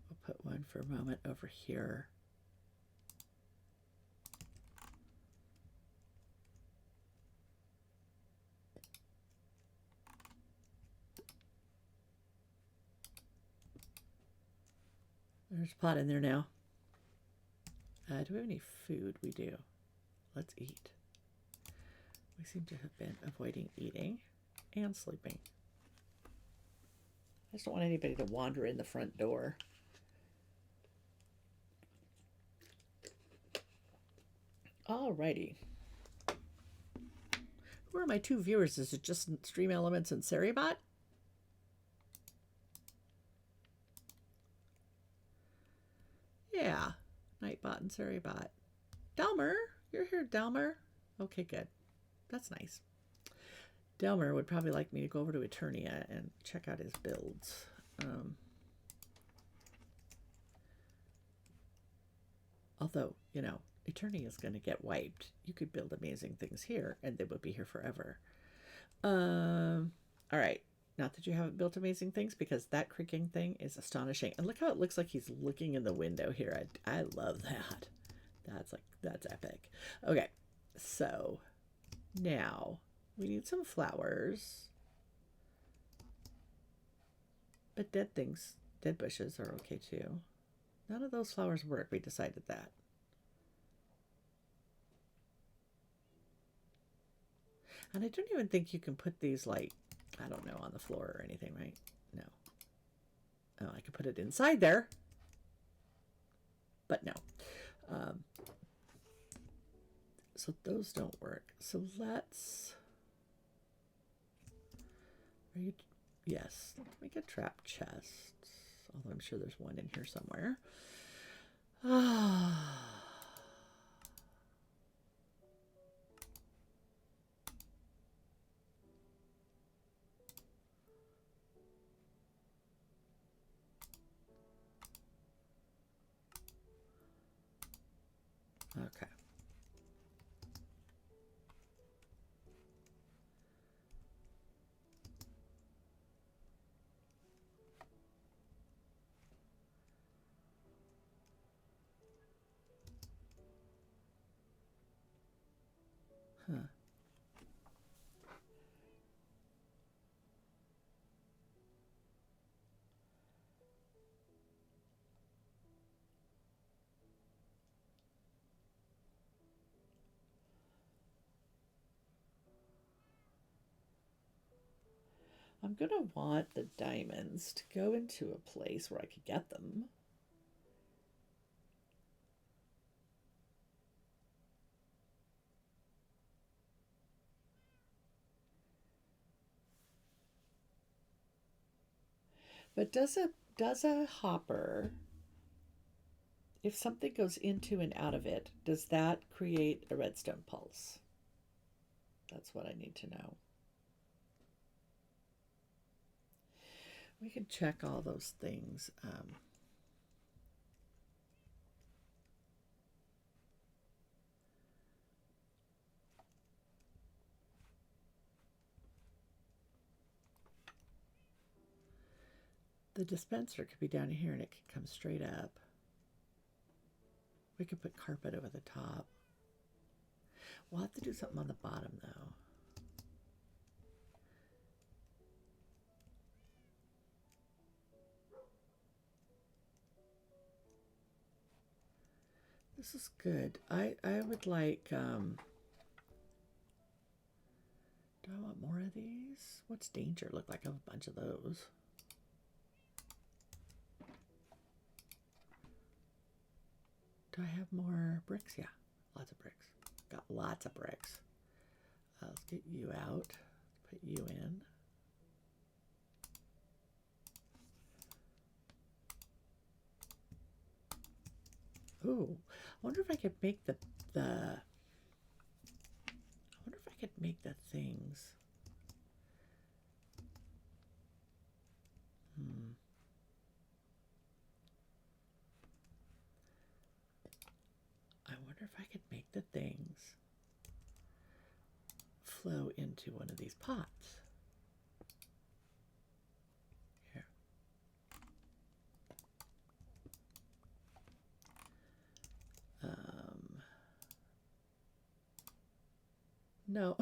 We'll put one for a moment over here. There's a pot in there now. Do we have any food? We do. Let's eat. We seem to have been avoiding eating and sleeping. I just don't want anybody to wander in the front door. Alrighty. Who are my two viewers? Is it just Stream Elements and Seribot? Yeah, Nightbot and Seribot. Delmer, you're here, Delmer. Okay, good. That's nice. Delmer would probably like me to go over to Eternia and check out his builds. Although, you know, Eternia is going to get wiped. You could build amazing things here, and they would be here forever. All right. Not that you haven't built amazing things, because that creaking thing is astonishing. And look how it looks like he's looking in the window here. I love that. That's epic. Okay, so now we need some flowers. But dead bushes are okay too. None of those flowers work. We decided that. And I don't even think you can put these, like, I don't know, on the floor or anything, right? No. Oh, I could put it inside there. But no. Um, so those don't work. So let's... Are you... Yes. Let's make a trap chest. Although I'm sure there's one in here somewhere. Ah... Okay. Huh. I'm going to want the diamonds to go into a place where I could get them. But does a hopper, if something goes into and out of it, does that create a redstone pulse? That's what I need to know. We can check all those things. The dispenser could be down here and it could come straight up. We could put carpet over the top. We'll have to do something on the bottom though. This is good. I would like, do I want more of these? What's danger look like? I have a bunch of those. Do I have more bricks? Yeah, lots of bricks. Got lots of bricks. Let's get you out. Let's put you in. Ooh, I wonder if I could make the I wonder if I could make the things. I wonder if I could make the things flow into one of these pots. Here. No.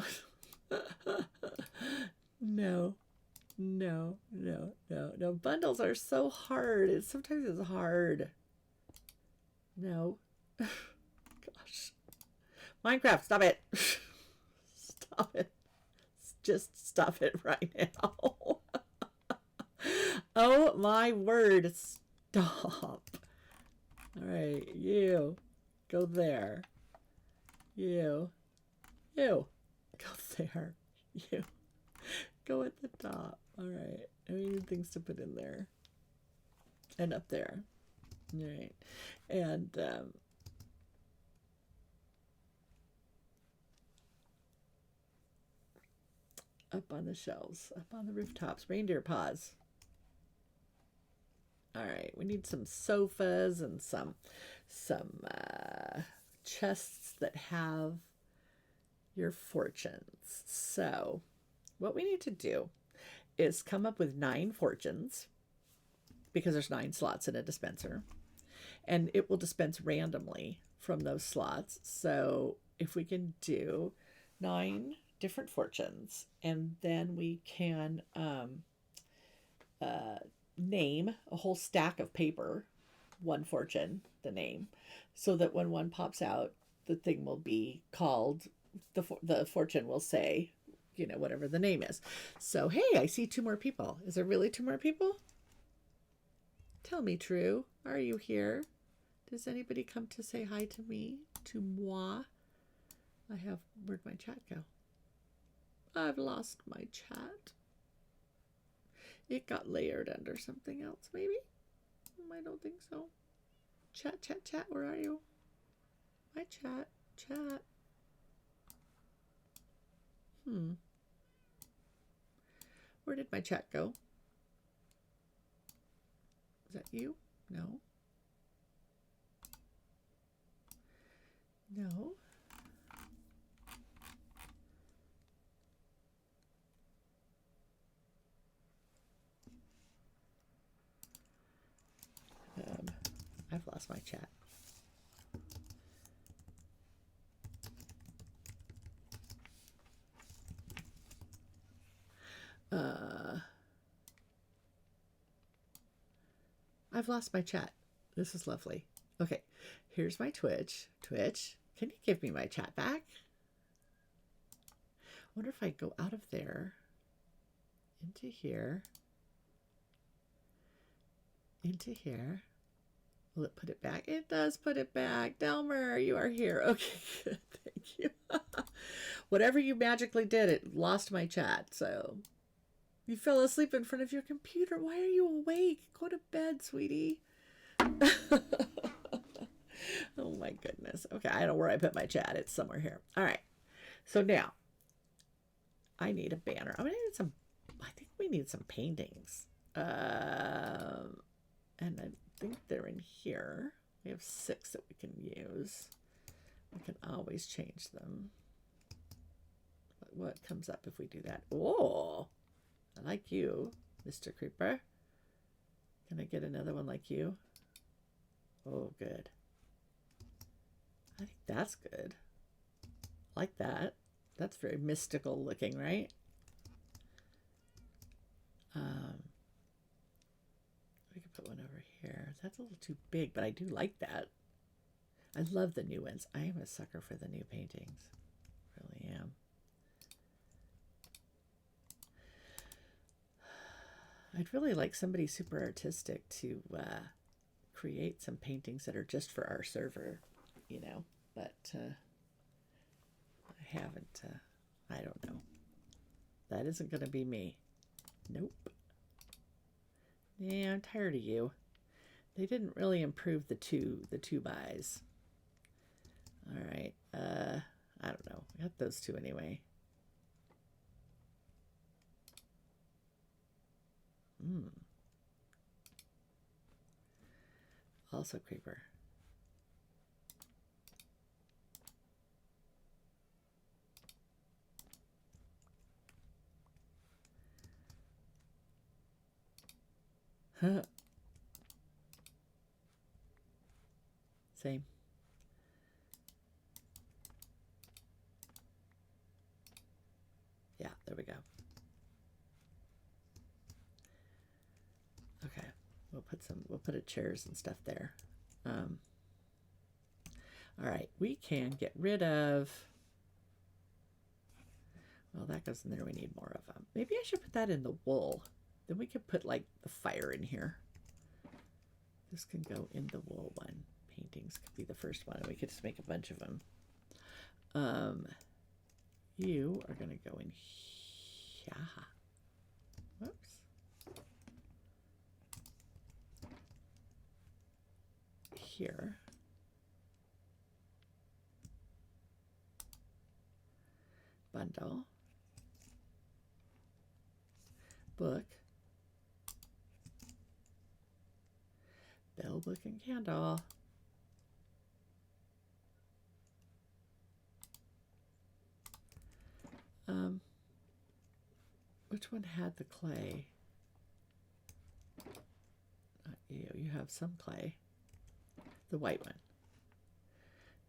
No. No, no, no, no. Bundles are so hard. Sometimes it's hard. No. Gosh. Minecraft, stop it. Stop it. Just stop it right now. Oh my word. Stop. All right, you. Go there. You. Go there. You. Go at the top. All right. I need things to put in there. And up there. All right. And up on the shelves, up on the rooftops, reindeer paws. All right, we need some sofas and some chests that have your fortunes. So, what we need to do is come up with 9 fortunes because there's 9 slots in a dispenser, and it will dispense randomly from those slots. So, if we can do 9 different fortunes, and then we can name a whole stack of paper, one fortune, the name, so that when one pops out, the thing will be called, the fortune will say you know, whatever the name is. So, hey, I see 2 more people. Is there really 2 more people? Tell me, True. Are you here? Does anybody come to say hi to me? To moi? Where'd my chat go? I've lost my chat. It got layered under something else, maybe? I don't think so. Chat, chat, chat, where are you? My chat, chat. Where did my chat go? Is that you? No. No. I've lost my chat. I've lost my chat. This is lovely. Okay, here's my Twitch. Twitch, can you give me my chat back? I wonder if I go out of there, into here, into here. Will it put it back? It does put it back. Delmer, you are here. Okay, good. Thank you. Whatever you magically did, it lost my chat. So you fell asleep in front of your computer. Why are you awake? Go to bed, sweetie. Oh my goodness. Okay, I don't know where I put my chat. It's somewhere here. All right. So now I need a banner. I think we need some paintings. And I think they're in here. We have 6 that we can use. We can always change them. But what comes up if we do that? Oh, I like you, Mr. Creeper. Can I get another one like you? Oh, good. I think that's good. Like that. That's very mystical looking, right? We could put one over here. That's a little too big, but I do like that. I love the new ones. I am a sucker for the new paintings. Really am. I'd really like somebody super artistic to create some paintings that are just for our server, you know, but I haven't, I don't know. That isn't going to be me. Nope. Yeah, I'm tired of you. They didn't really improve the two buys. All right. I don't know. I got those 2 anyway. Also creeper. Same. Yeah, there we go. Okay, we'll put a chairs and stuff there. All right, we can get rid of, well, that goes in there. We need more of them. Maybe I should put that in the wool. Then we could put like the fire in here. This can go in the wool one. Paintings could be the first one, and we could just make a bunch of them. You are going to go in here. Whoops. Here. Bundle. Book. Bell, book, and candle. Which one had the clay? Not you. You have some clay. The white one.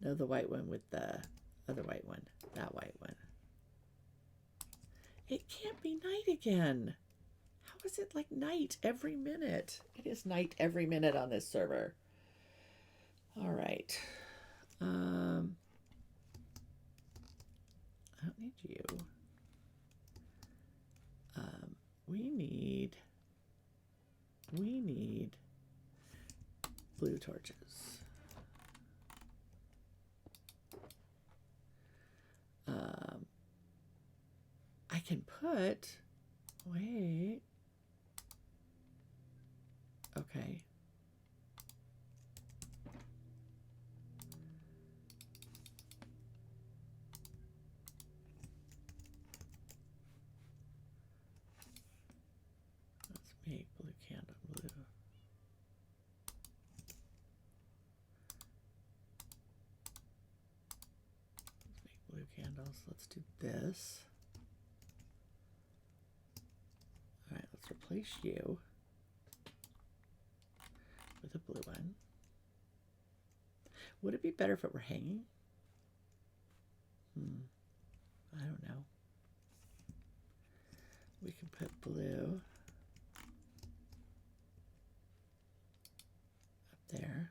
No, the white one with the other white one. That white one. It can't be night again. How is it like night every minute? It is night every minute on this server. All right. I don't need you. torches. I can put, wait, okay. Let's make blue candle blue. Let's make blue candles. Let's do this. All right, let's replace you with a blue one. Would it be better if it were hanging? I don't know. We can put blue up there.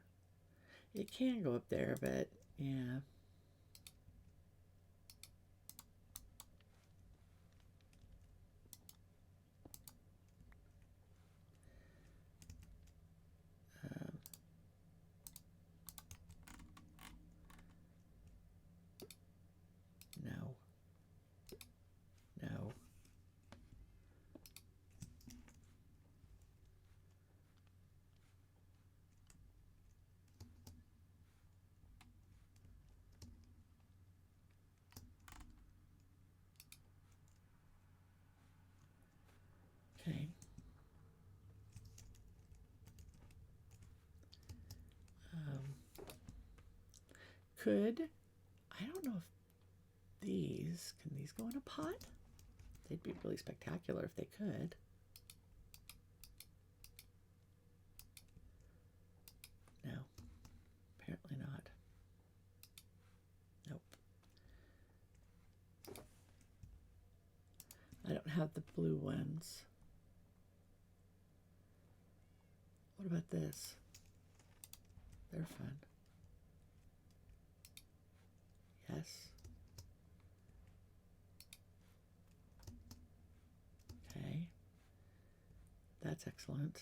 It can go up there, but yeah. No. No. Okay. I don't know if can these go in a pot? They'd be really spectacular if they could. No, apparently not. Nope. I don't have the blue ones. What about this? They're fun. Yes. Okay. That's excellent.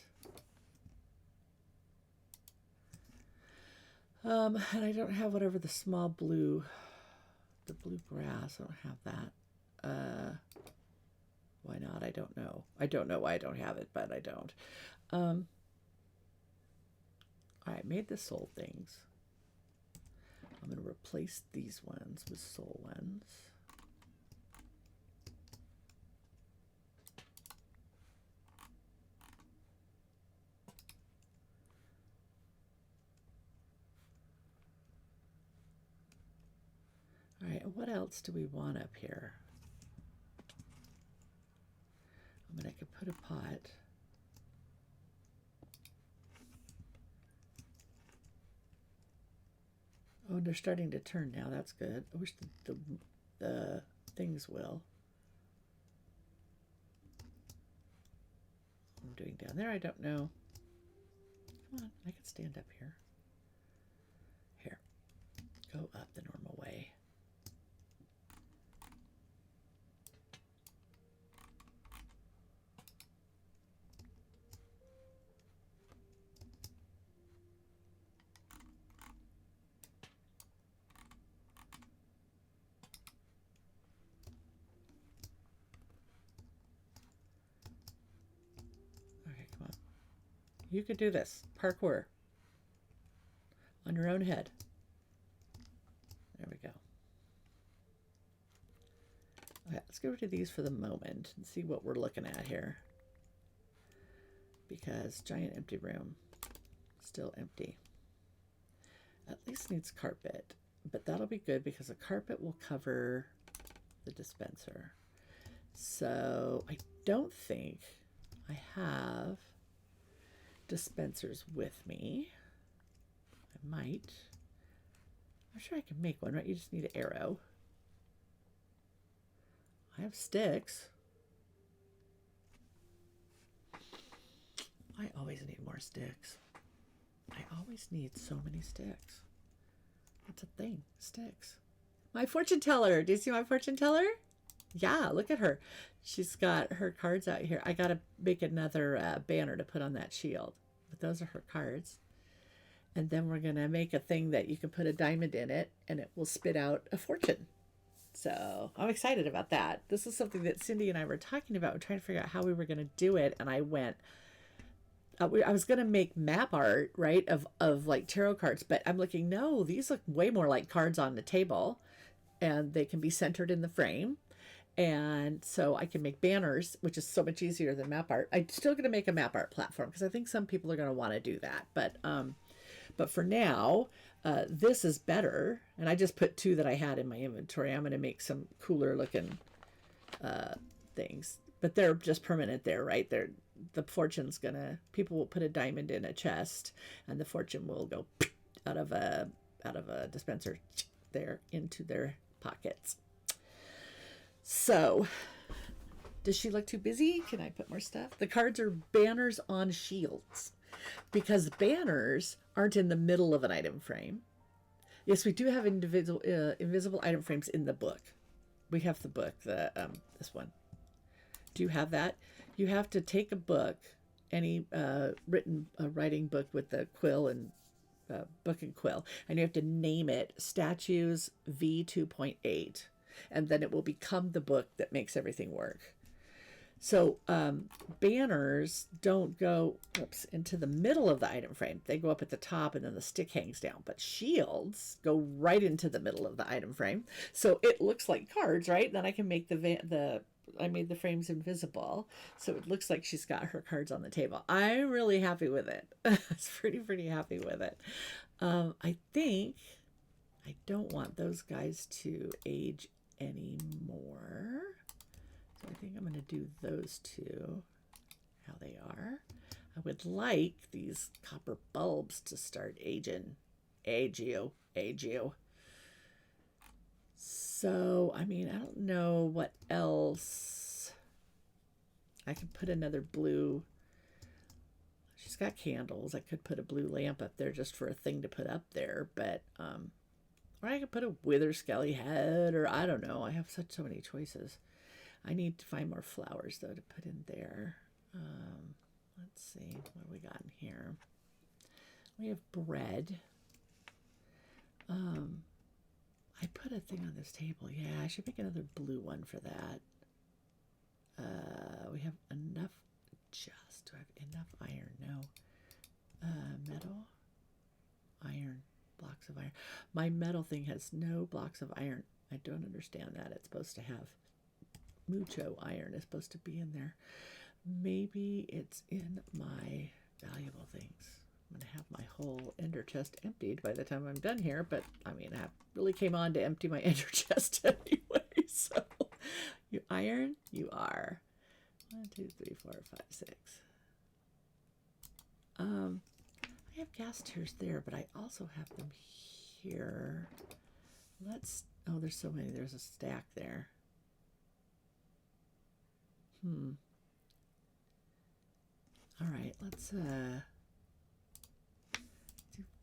And I don't have whatever the small blue, the blue grass. I don't have that. Why not? I don't know. I don't know why I don't have it, but I don't. I made the soul things. I'm going to replace these ones with soul ones. All right, what else do we want up here? I mean, I could put a pot. Oh, they're starting to turn now. That's good. I wish the things will. I'm doing down there. I don't know. Come on, I can stand up here. Here, go up the normal way. You could do this. Parkour. On your own head. There we go. Okay, let's get rid of these for the moment and see what we're looking at here. Because giant empty room. Still empty. At least needs carpet. But that'll be good because the carpet will cover the dispenser. So I don't think I have dispensers with me. I might. I'm sure I can make one, right? You just need an arrow. I have sticks. I always need more sticks. I always need so many sticks. That's a thing. Sticks. My fortune teller. Do you see my fortune teller? Yeah, look at her. She's got her cards out here. I got to make another banner to put on that shield. But those are her cards. And then we're going to make a thing that you can put a diamond in it and it will spit out a fortune. So I'm excited about that. This is something that Cindy and I were talking about. We're trying to figure out how we were going to do it. And I went, I was going to make map art, right, of like tarot cards. But I'm looking, no, these look way more like cards on the table. And they can be centered in the frame. And so I can make banners, which is so much easier than map art. I'm still going to make a map art platform because I think some people are going to want to do that. But for now, this is better. And I just put 2 that I had in my inventory. I'm going to make some cooler looking things. But they're just permanent there, right? The fortune's going to, people will put a diamond in a chest and the fortune will go out of a dispenser there into their pockets. So, does she look too busy? Can I put more stuff? The cards are banners on shields because banners aren't in the middle of an item frame. Yes, we do have invisible item frames in the book. We have the book, this one. Do you have that? You have to take a book, any writing book with the quill and book and quill, and you have to name it Statues V2.8. And then it will become the book that makes everything work. So banners don't go into the middle of the item frame. They go up at the top and then the stick hangs down. But shields go right into the middle of the item frame. So it looks like cards, right? Then I can make I made the frames invisible. So it looks like she's got her cards on the table. I'm really happy with it. I was pretty happy with it. I think I don't want those guys to age anymore. So I think I'm going to do those 2 how they are. I would like these copper bulbs to start aging. Age you. So, I mean, I don't know what else. I could put another blue. She's got candles. I could put a blue lamp up there just for a thing to put up there, but or I could put a wither skelly head, or I don't know. I have so many choices. I need to find more flowers, though, to put in there. Let's see. What have we got in here? We have bread. I put a thing on this table. Yeah, I should make another blue one for that. We have enough. Do I have enough iron? No. Metal? Iron. Blocks of iron. My metal thing has no blocks of iron. I don't understand that. It's supposed to have mucho iron. It's supposed to be in there. Maybe it's in my valuable things. I'm going to have my whole ender chest emptied by the time I'm done here, but I mean, I really came on to empty my ender chest anyway, so you iron, you are. 1, 2, 3, 4, 5, 6. I have gas tiers there, but I also have them here. Oh, there's so many. There's a stack there. All right, let's do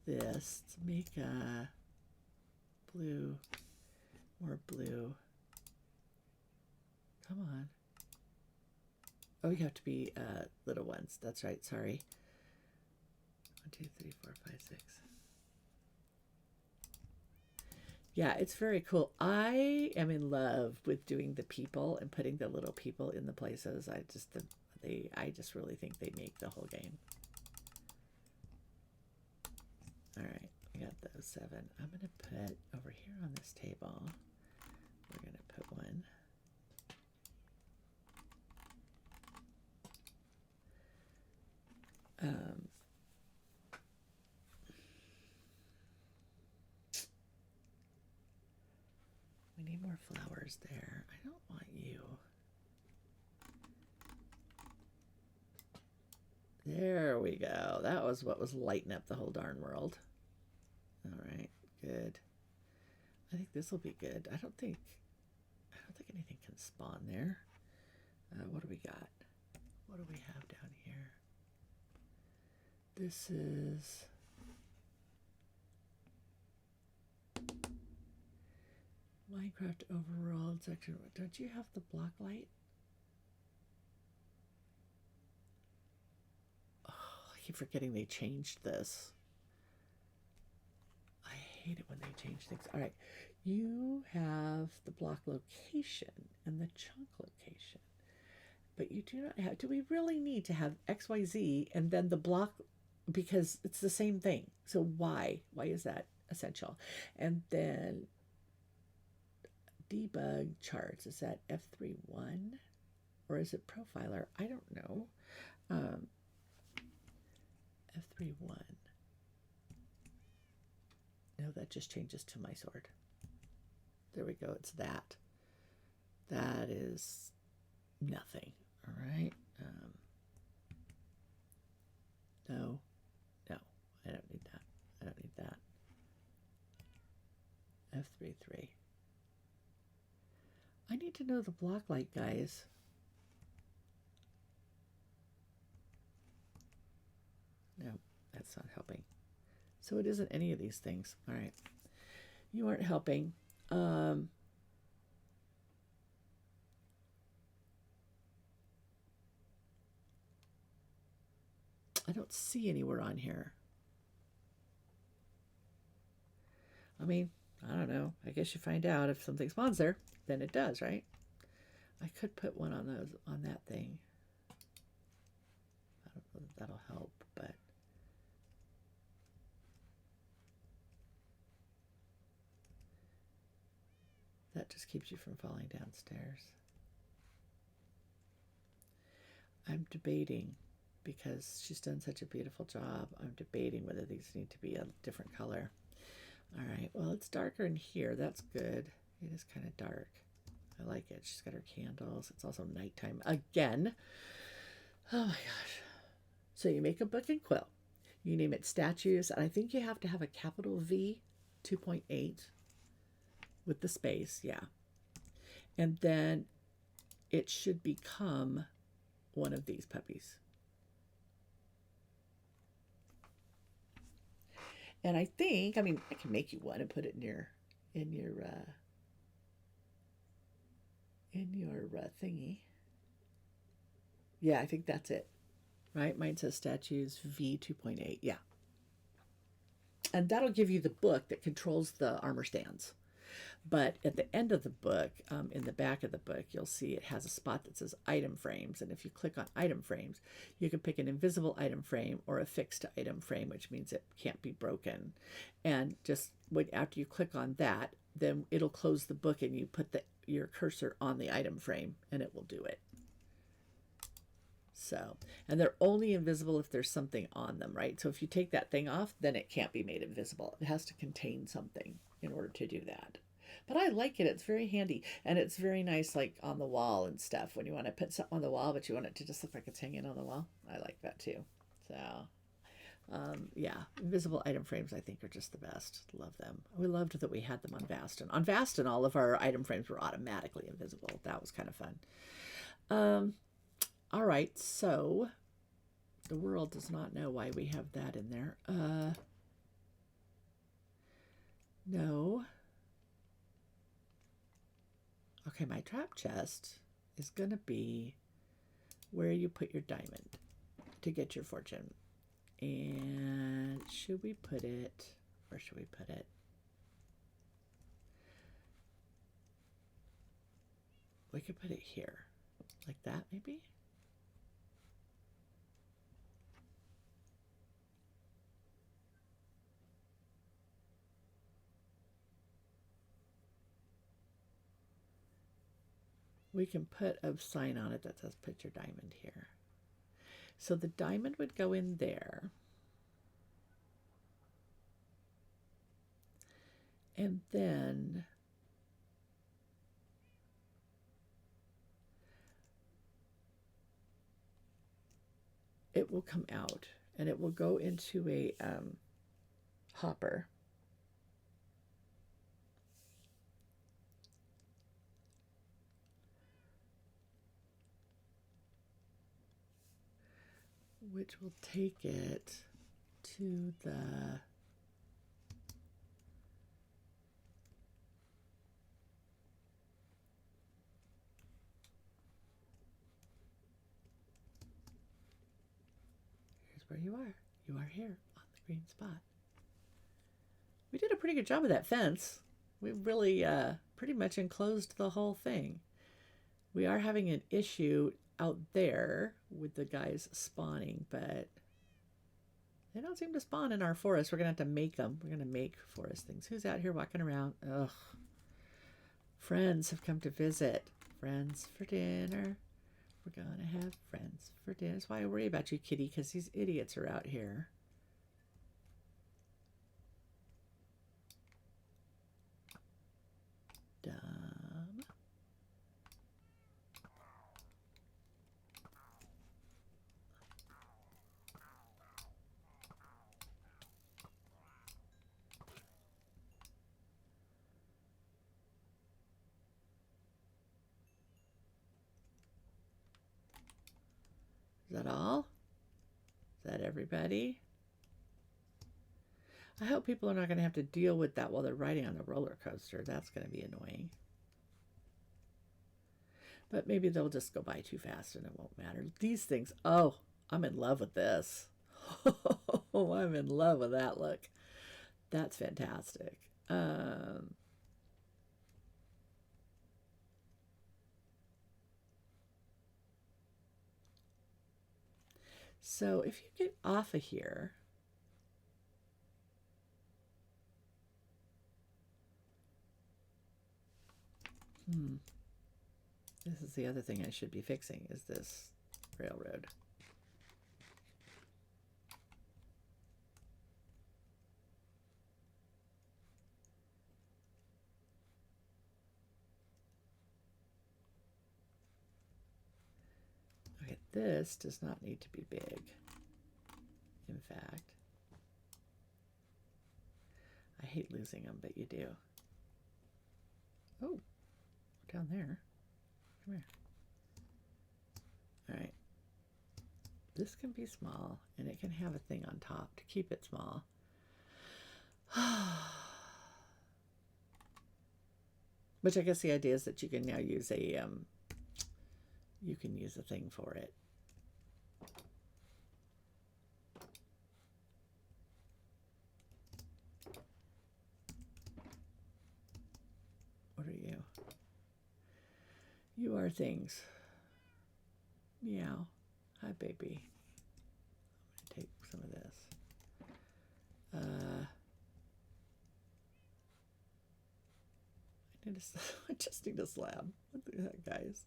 this. Let's make a blue, more blue. Come on. Oh, you have to be little ones. That's right. Sorry. 1, 2, 3, 4, 5, 6. Yeah, it's very cool. I am in love with doing the people and putting the little people in the places. I just really think they make the whole game. All right, I got those 7. I'm gonna put over here on this table. We're gonna put one. We need more flowers there. I don't want you. There we go. That was what was lighting up the whole darn world. All right, good. I think this will be good. I don't think anything can spawn there. What do we got? What do we have down here? This is Minecraft Overworld section. Don't you have the block light? Oh, I keep forgetting they changed this. change things. All right. You have the block location and the chunk location, but you do not have, do we really need to have XYZ and then the block, because it's the same thing. So why is that essential? And then debug charts, is that F31 or is it profiler? I don't know. F31. No, that just changes to my sword. There we go. It's that. That is nothing. All right. No, no, I don't need that. I don't need that. F33. I need to know the block light, guys. No, that's not helping. So it isn't any of these things. All right. You aren't helping. I don't see anywhere on here. I mean, I don't know. I guess you find out if something spawns there, then it does, right? I could put one on those, on that thing. I don't know that that'll help, but that just keeps you from falling downstairs. I'm debating, because she's done such a beautiful job, I'm debating whether these need to be a different color. All right, well, it's darker in here. That's good. It is kind of dark. I like it. She's got her candles. It's also nighttime again. Oh my gosh. So you make a book and quill. You name it statues. And I think you have to have a capital V 2.8 with the space. Yeah. And then it should become one of these puppies. And I think, I mean, I can make you one and put it in your thingy. Yeah, I think that's it. Right? Mine says statues V 2.8. Yeah. And that'll give you the book that controls the armor stands. But at the end of the book, in the back of the book, you'll see it has a spot that says item frames. And if you click on item frames, you can pick an invisible item frame or a fixed item frame, which means it can't be broken. And just after you click on that, then it'll close the book and you put your cursor on the item frame and it will do it. So, and they're only invisible if there's something on them, right? So if you take that thing off, then it can't be made invisible. It has to contain something in order to do that. But I like it. It's very handy. And it's very nice, like on the wall and stuff. When you want to put something on the wall, but you want it to just look like it's hanging on the wall. I like that too. So, yeah, invisible item frames I think are just the best. Love them. We loved that we had them on Vastin. On Vastin, all of our item frames were automatically invisible. That was kind of fun. All right, so the world does not know why we have that in there. No. Okay, my trap chest is going to be where you put your diamond to get your fortune. And should we put it, where should we put it? We could put it here, like that maybe? We can put a sign on it that says put your diamond here. So the diamond would go in there. And then it will come out and it will go into a hopper. Which will take it to the here's where you are. You are here on the green spot. We did a pretty good job of that fence. We really pretty much enclosed the whole thing. We are having an issue out there with the guys spawning, but they don't seem to spawn in our forest. We're going to have to make them. We're going to make forest things. Who's out here walking around? Ugh. Friends have come to visit. Friends for dinner. We're going to have friends for dinner. That's why I worry about you, kitty, because these idiots are out here. Dumb. Is that all? Is that everybody? I hope people are not going to have to deal with that while they're riding on the roller coaster. That's going to be annoying. But maybe they'll just go by too fast and it won't matter. These things, oh, I'm in love with this. Oh, I'm in love with that look. That's fantastic. So if you get off of here, this is the other thing I should be fixing, is this railroad. Okay, this does not need to be big. In fact, I hate losing them, but you do. Oh, down there. Come here. All right. This can be small, and it can have a thing on top to keep it small. Which I guess the idea is that you can now use a you can use a thing for it. What are you? You are things. Meow. Hi, baby. I'm going to take some of this. I just need a slab. What the heck, guys?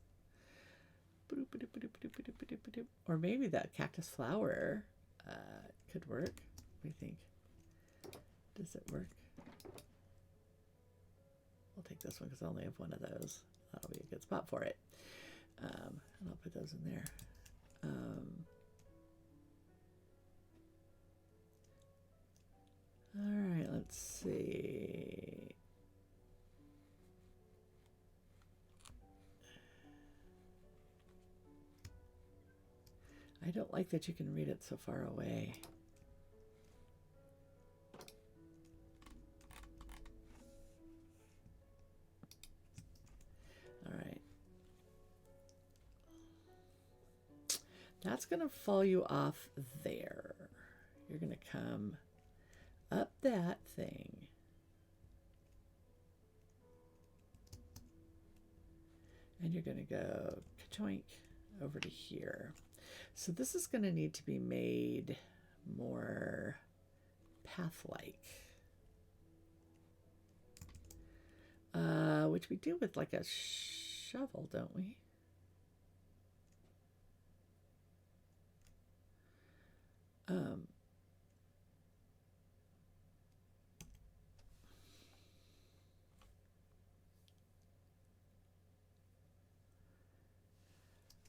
Or maybe that cactus flower could work. What do you think? Does it work? I'll take this one because I only have one of those. That'll be a good spot for it. And I'll put those in there. All right, let's see. I don't like that you can read it so far away. All right. That's going to fall you off there. You're going to come up that thing. And you're going to go ka-choink over to here. So this is going to need to be made more path-like. Which we do with like a shovel, don't we?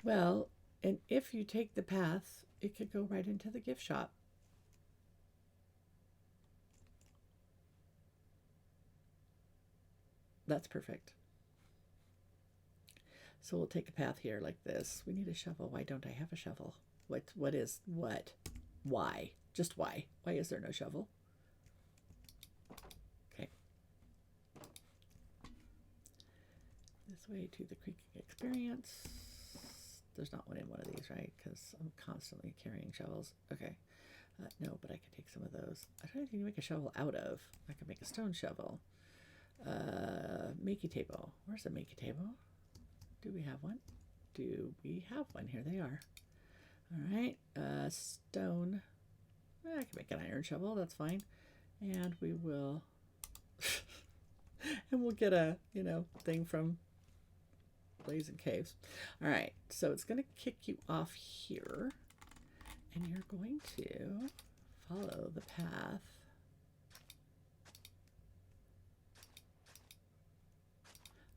Well, and if you take the path, it could go right into the gift shop. That's perfect. So we'll take a path here like this. We need a shovel. Why don't I have a shovel? What is what? Why? Just why? Why is there no shovel? Okay. This way to the Creaking experience. There's not one in one of these, right? Because I'm constantly carrying shovels. Okay. No, but I could take some of those. I don't know anything to make a shovel out of. I could make a stone shovel. Makey table. Where's the makey table? Do we have one? Do we have one? Here they are. All right. Stone. I can make an iron shovel. That's fine. And we will... and we'll get a, thing from Blazing Caves. All right. So it's going to kick you off here. And you're going to follow the path.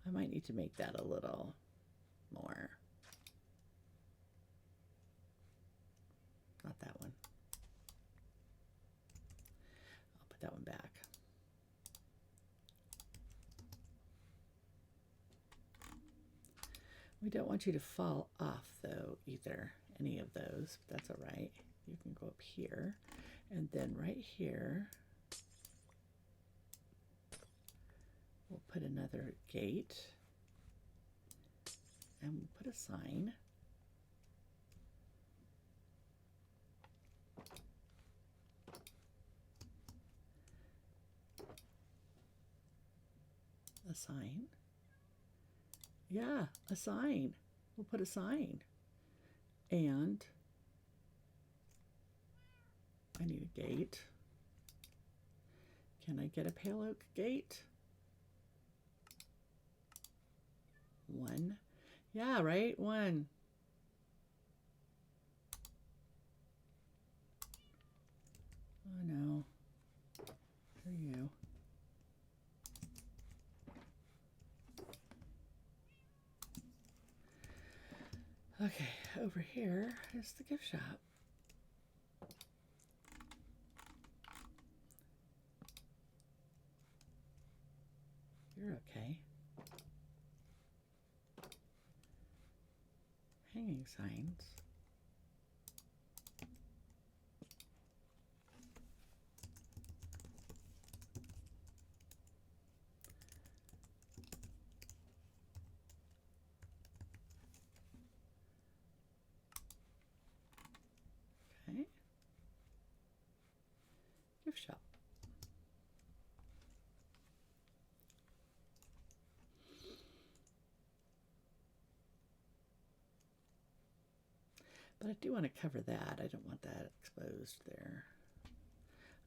I might need to make that a little more. Not that one. I'll put that one back. We don't want you to fall off, though, either. Any of those. But that's all right. You can go up here. And then right here, we'll put another gate. And we'll put a sign. A sign. Yeah, a sign. We'll put a sign. And I need a gate. Can I get a pale oak gate? One. Yeah, right? One. Oh no. For you. Okay, over here is the gift shop. You're okay. Hanging signs. Okay. Gift shop. But I do want to cover that. I don't want that exposed there.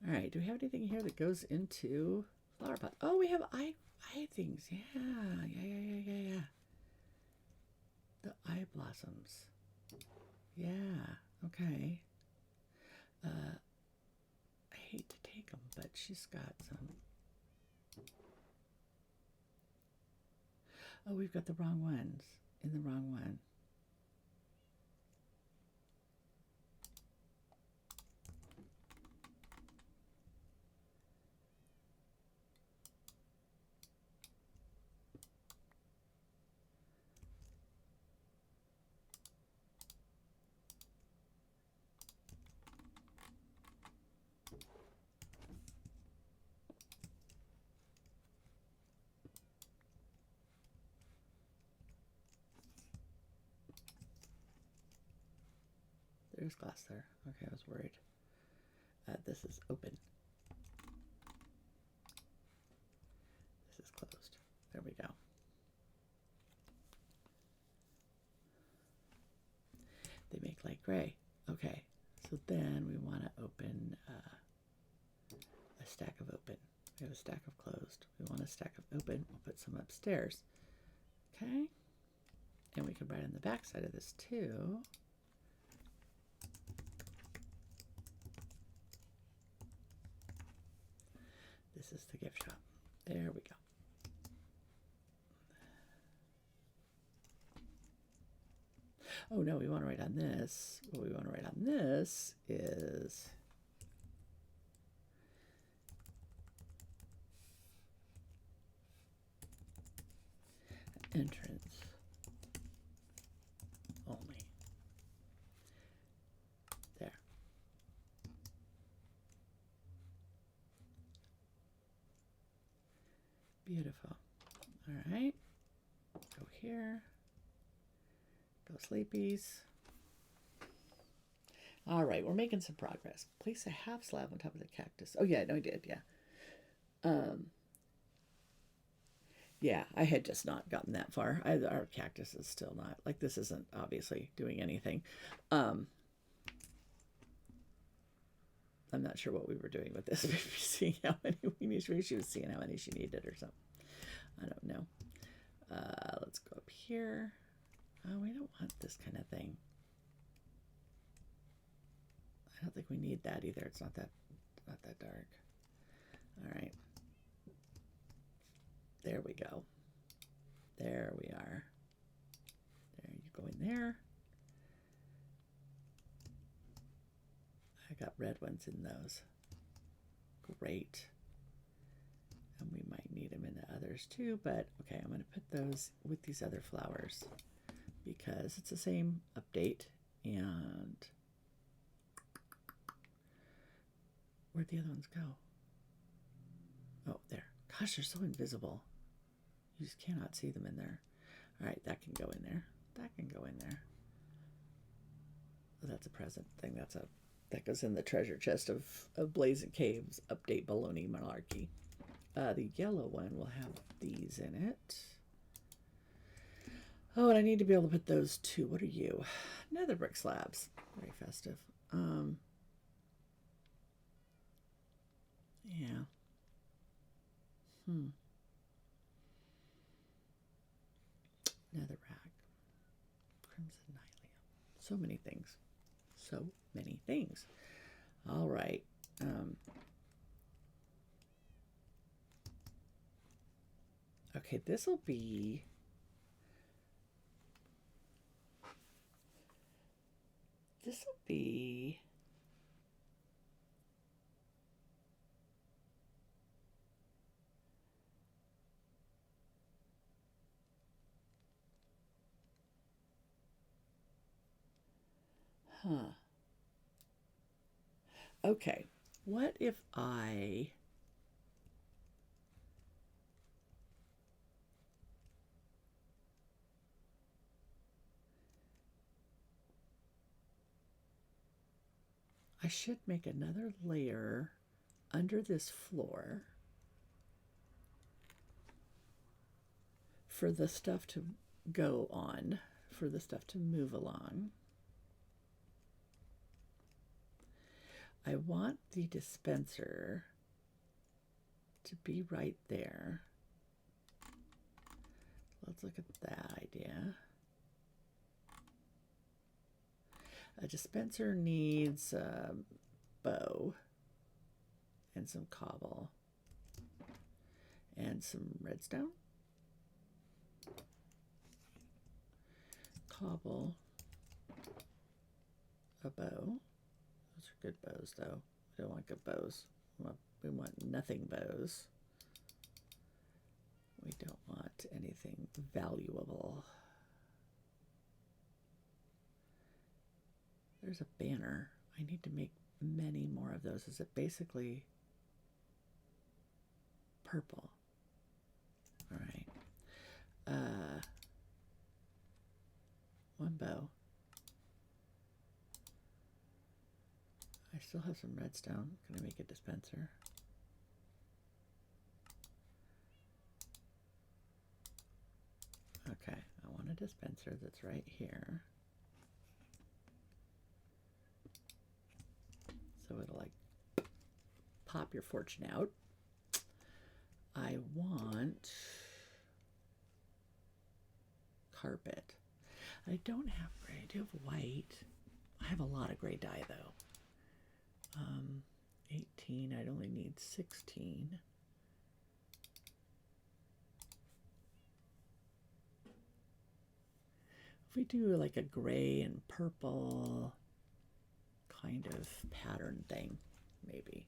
All right. Do we have anything here that goes into flower pot? Oh, we have eye things. Yeah. The eye blossoms. Yeah. Okay. I hate to take them, but she's got some. Oh, we've got the wrong ones in the wrong one. There's glass there. Okay, I was worried. This is open. This is closed. There we go. They make light gray. Okay, so then we want to open a stack of open. We have a stack of closed. We want a stack of open. We'll put some upstairs. Okay, and we can write on the back side of this too. This is the gift shop. There we go. Oh no, we want to write on this. What we want to write on this is entrance only. There. Beautiful. All right. Go here. Go sleepies. All right, we're making some progress. Place a half slab on top of the cactus. Oh yeah, no, I did. Yeah. Um, yeah, I had just not gotten that far. Our cactus is still not like this. Isn't obviously doing anything. Um, I'm not sure what we were doing with this. Maybe seeing how many we need. Maybe she was seeing how many she needed or something. I don't know. Let's go up here. Oh, we don't want this kind of thing. I don't think we need that either. It's not that dark. All right. There we go. There we are. There you go in there. I got red ones in those. Great. And we might need them in the others too, but okay, I'm going to put those with these other flowers because it's the same update. And where'd the other ones go? Oh, there. Gosh, they're so invisible. You just cannot see them in there. All right, that can go in there. That can go in there. Oh, that's a present thing. That goes in the treasure chest of Blazing Caves update baloney malarkey. The yellow one will have these in it. Oh, and I need to be able to put those too. What are you? Nether brick slabs. Very festive. Yeah. Netherrack. Crimson Nylium. So many things. So many things. All right. Okay, this will be... Huh. Okay. What if I... I should make another layer under this floor for the stuff to go on, for the stuff to move along. I want the dispenser to be right there. Let's look at that idea. A dispenser needs a bow and some cobble and some redstone. Cobble, a bow. Those are good bows, though. We don't want good bows. We want nothing bows. We don't want anything valuable. There's a banner. I need to make many more of those. Is it basically purple? All right. One bow. I still have some redstone. Can I make a dispenser? Okay, I want a dispenser that's right here. So it'll like pop your fortune out. I want carpet. I don't have gray. I do have white. I have a lot of gray dye though. 18. I'd only need 16. If we do like a gray and purple kind of pattern thing, maybe.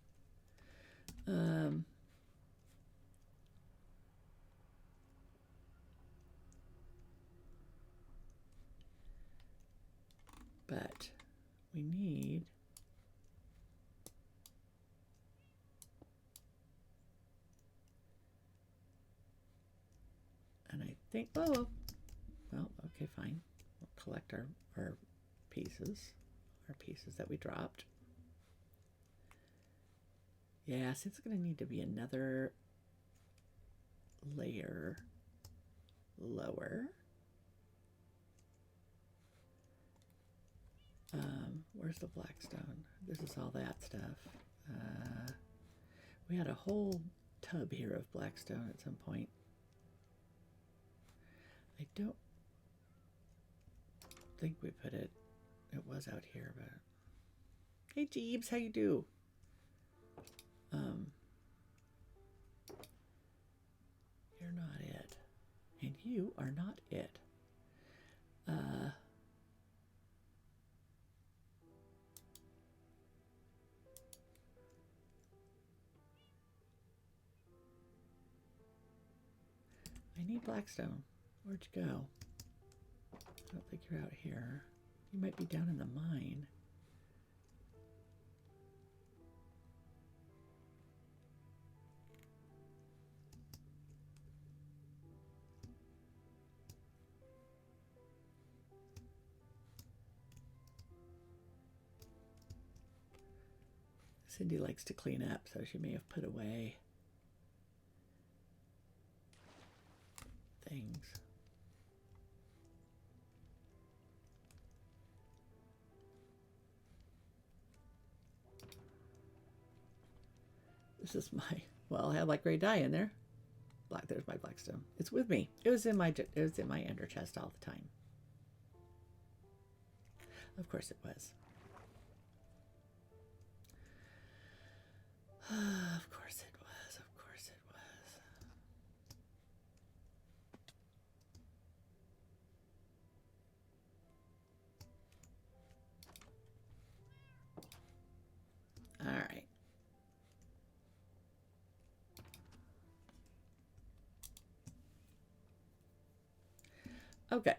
But we need and I think, oh, well, okay, fine. We'll collect our pieces, our pieces that we dropped. Yeah, so it's going to need to be another layer lower. Where's the blackstone? This is all that stuff. We had a whole tub here of blackstone at some point. I don't think we put it. It was out here, but hey, Jeeves, how you do? You're not it, and you are not it. I need blackstone. Where'd you go? I don't think you're out here. You might be down in the mine. Cindy likes to clean up, so she may have put away things. This is my, well, I have like gray dye in there. Black, there's my blackstone. It's with me. It was in my ender chest all the time. Of course it was. Of course it was. Of course it was. All right. Okay.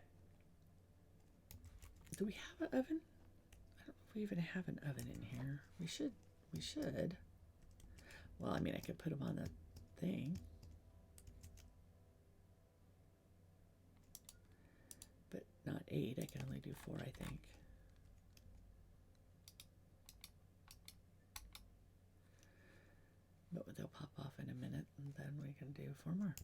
Do we have an oven? I don't know if we even have an oven in here. We should. We should. Well, I mean, I could put them on the thing. But not 8. I can only do 4, I think. But they'll pop off in a minute, and then we can do 4 more.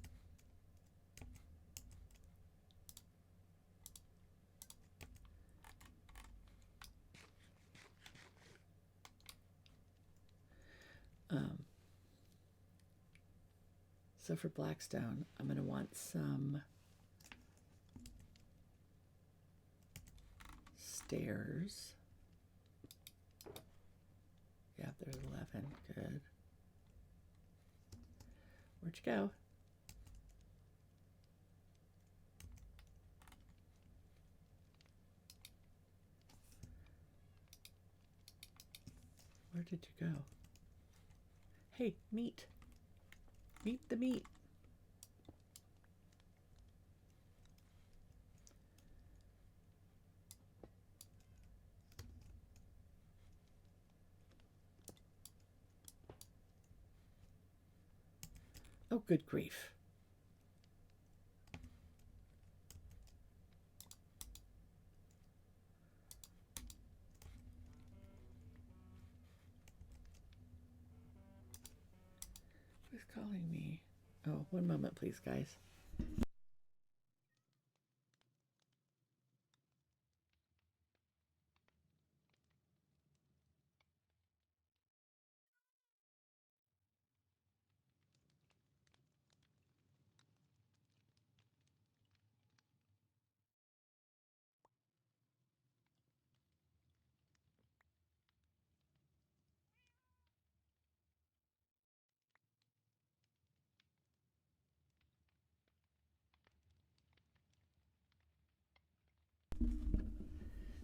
So for blackstone, I'm going to want some stairs. Yeah, there's 11. Good. Where'd you go? Where did you go? Hey, meat. Meet the meat. Oh, good grief. Who's calling me? Oh, one moment, please, guys.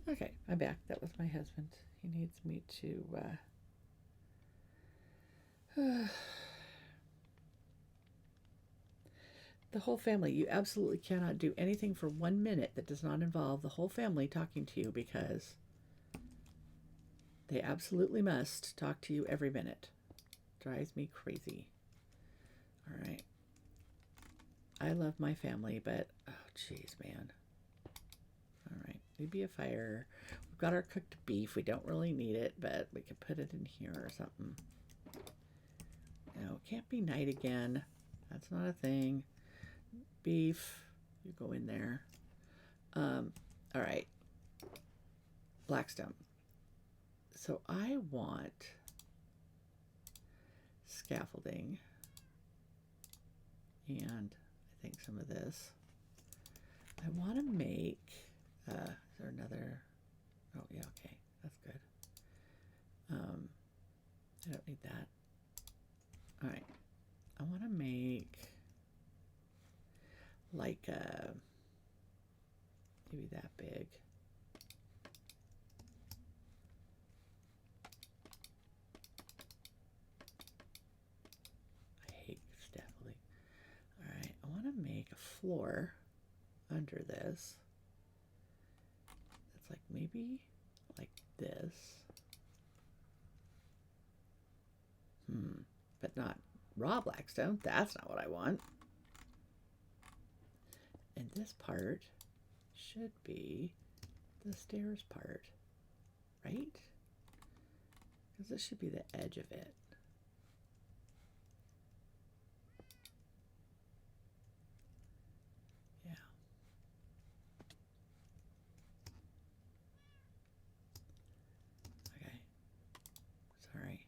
Okay, I'm back. That was my husband. He needs me to the whole family. You absolutely cannot do anything for 1 minute that does not involve the whole family talking to you, because they absolutely must talk to you every minute. Drives me crazy. All right. I love my family, but oh, jeez, man. All right. Maybe a fire. We've got our cooked beef. We don't really need it, but we could put it in here or something. No, it can't be night again. That's not a thing. Beef, you go in there. All right. Blackstone. So I want scaffolding and I think some of this. I want to make, is there another, oh yeah, okay, that's good. I don't need that. All right, I want to make like maybe that big. I hate scaffolding. All right, I want to make a floor under this. That's like maybe like this. But not raw blackstone. That's not what I want. And this part should be the stairs part, right? Because this should be the edge of it. Yeah. Okay. Sorry.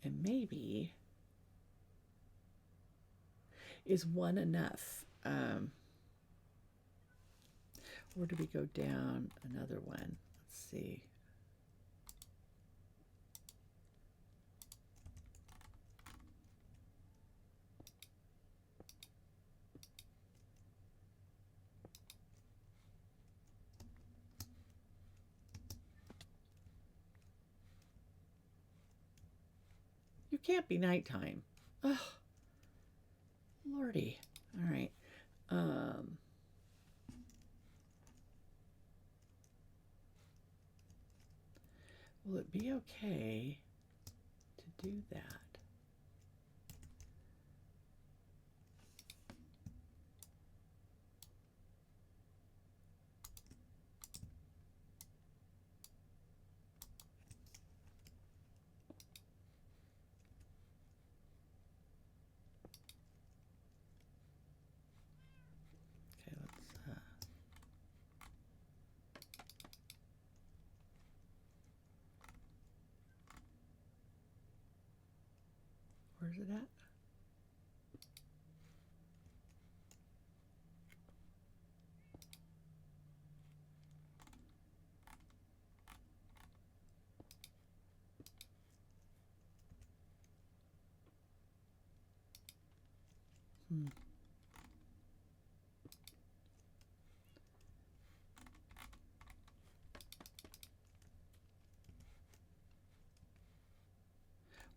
And maybe, is one enough? Or do we go down another one? Let's see. You can't be nighttime. Oh, Lordy. All right. Will it be okay to do that? Okay, let's where's it at?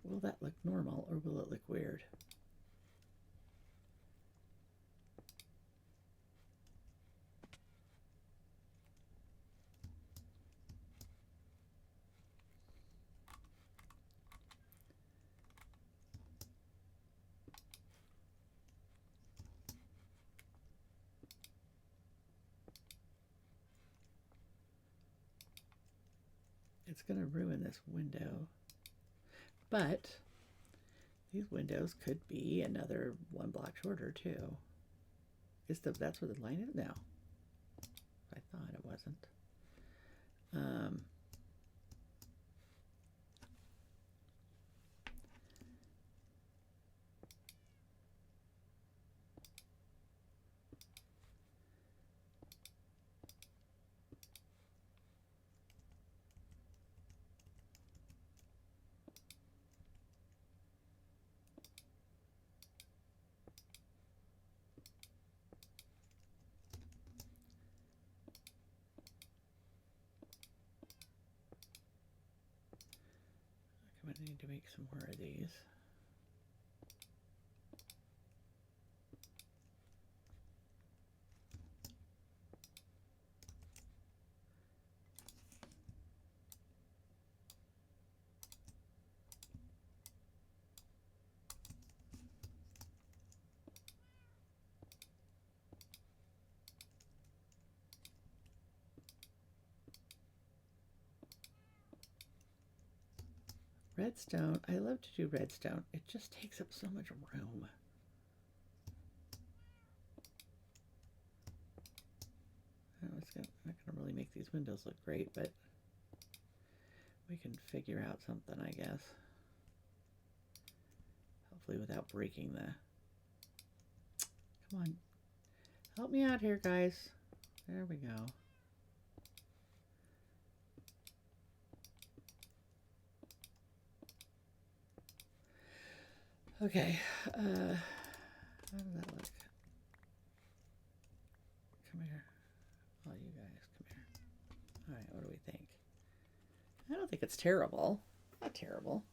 Will that look normal or will it look weird? It's going to ruin this window. But these windows could be another one block shorter too. That's where the line is now? I thought it wasn't. I'm going to need to make some more of these. Redstone, I love to do redstone. It just takes up so much room. I'm not going to really make these windows look great, but we can figure out something, I guess. Hopefully without breaking the... Come on. Help me out here, guys. There we go. Okay. How does that look? Come here. All you guys, come here. All right, what do we think? I don't think it's terrible. Not terrible.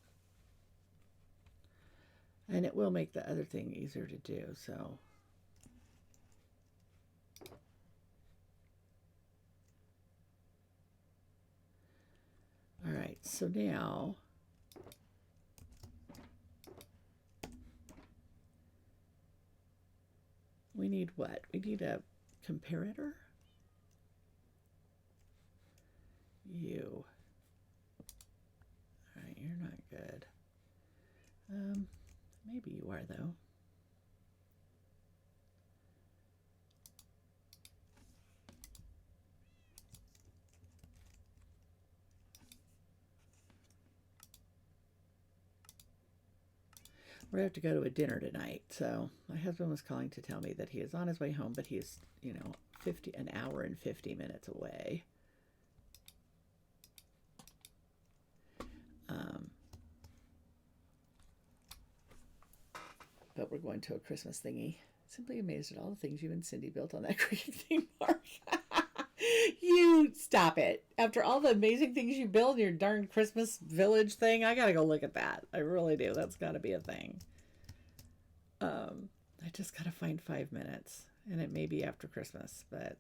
And it will make the other thing easier to do, so... All right, so now... we need what? We need a comparator? You. All right, you're not good. Maybe you are, though. We're going to have to go to a dinner tonight, so my husband was calling to tell me that he is on his way home, but he's, you know, an hour and 50 minutes away. But we're going to a Christmas thingy. Simply amazed at all the things you and Cindy built on that Creaking theme park. You stop it. After all the amazing things you build in your darn Christmas village thing, I gotta go look at that. I really do. That's gotta be a thing. I just gotta find 5 minutes. And it may be after Christmas, but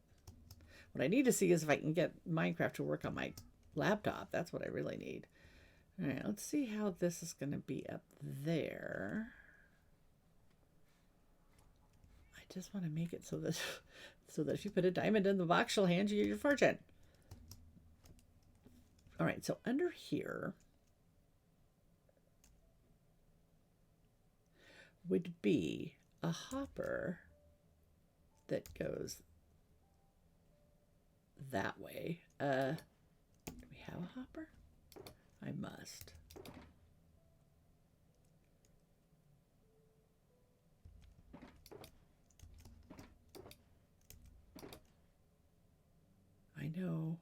what I need to see is if I can get Minecraft to work on my laptop. That's what I really need. All right, let's see how this is gonna be up there. I just want to make it so that if you put a diamond in the box, she'll hand you your fortune. All right, so under here would be a hopper that goes that way. Do we have a hopper? I must. I know.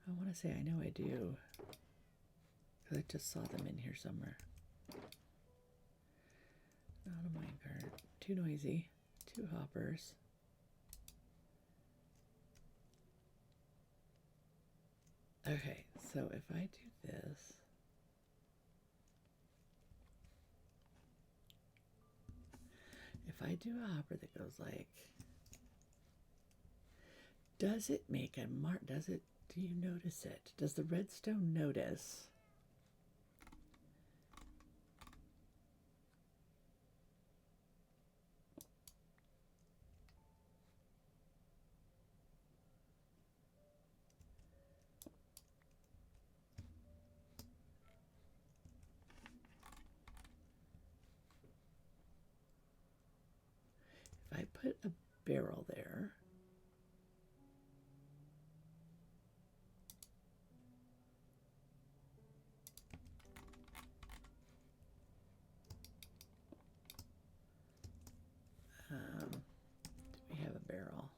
I want to say I know I do. Because I just saw them in here somewhere. Not a minecart. Too noisy. 2 hoppers. Okay, so if I do this... If I do a hopper that goes like... Does it make a mark? Does it? Do you notice it? Does the redstone notice? If I put a barrel there, do we have a barrel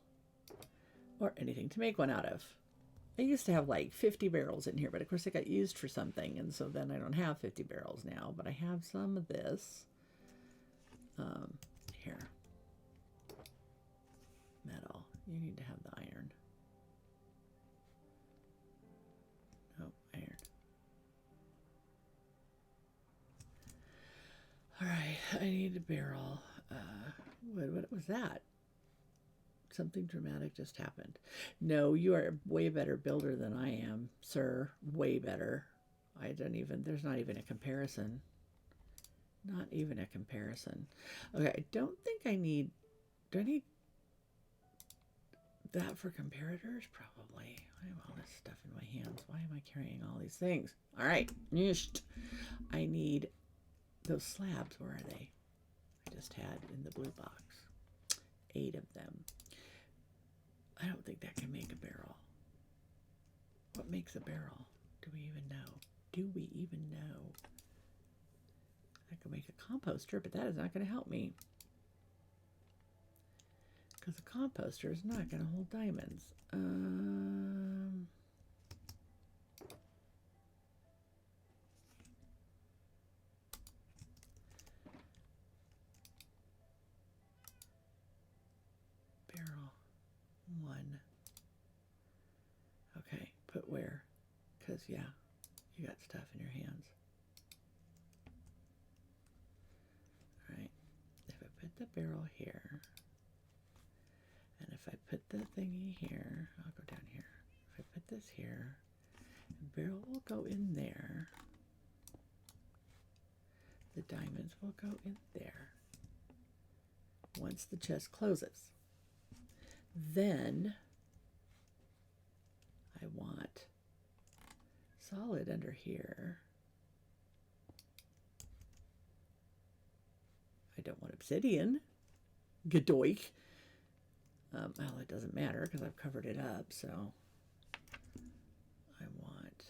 or anything to make one out of? I used to have like 50 barrels in here, but of course it got used for something, and so then I don't have 50 barrels now, but I have some of this. Here. Metal. You need to have the iron. Oh, iron. Alright, I need a barrel. What was that? Something dramatic just happened. No, you are a way better builder than I am, sir. Way better. There's not even a comparison. Not even a comparison. Okay, I don't think I need, do I need that for comparators? Probably. I have all this stuff in my hands. Why am I carrying all these things? All right. I need those slabs. Where are they? I just had in the blue box. 8 of them. I don't think that can make a barrel. What makes a barrel? Do we even know? Do we even know? I could make a composter, but that is not going to help me. Because a composter is not going to hold diamonds. Barrel 1. Okay, put where? Because, yeah, you got stuff in your hands. All right, if I put the barrel here, and if I put the thingy here, I'll go down here. If I put this here, the barrel will go in there. The diamonds will go in there. Once the chest closes. Then I want solid under here. I don't want obsidian. Gadoik. Well, it doesn't matter because I've covered it up, so I want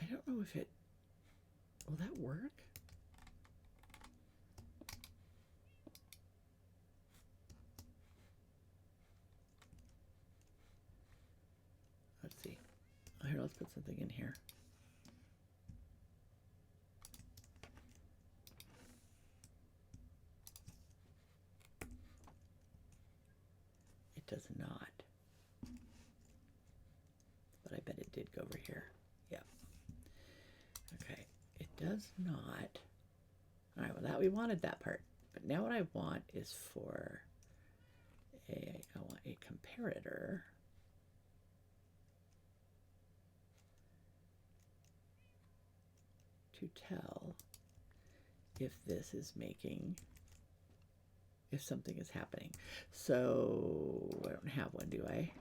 I don't know if it will that work? Let's see. Here, let's put something in here. It does not. But I bet it did go over here. Yeah. Okay. It does not. All right, well, that we wanted that part. But now what I want is for I want a comparator. To tell if this is making, if something is happening. So I don't have one, do I?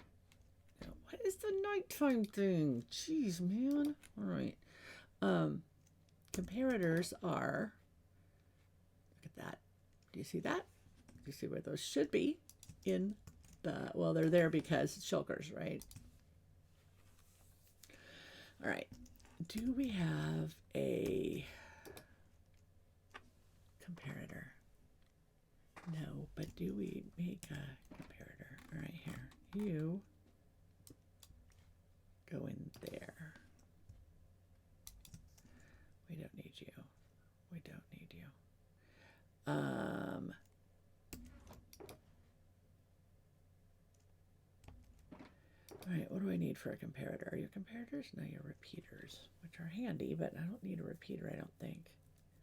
No. What is the nighttime thing? Jeez, man. All right. Comparators are, look at that. Do you see that? Do you see where those should be in the, well, they're there because it's shulkers, right? All right. Do we have a comparator? No, but do we make a comparator? All right, here. You go in there. We don't need you. We don't need you. All right, what do I need for a comparator? Are you comparators? No, you're repeaters, which are handy, but I don't need a repeater, I don't think.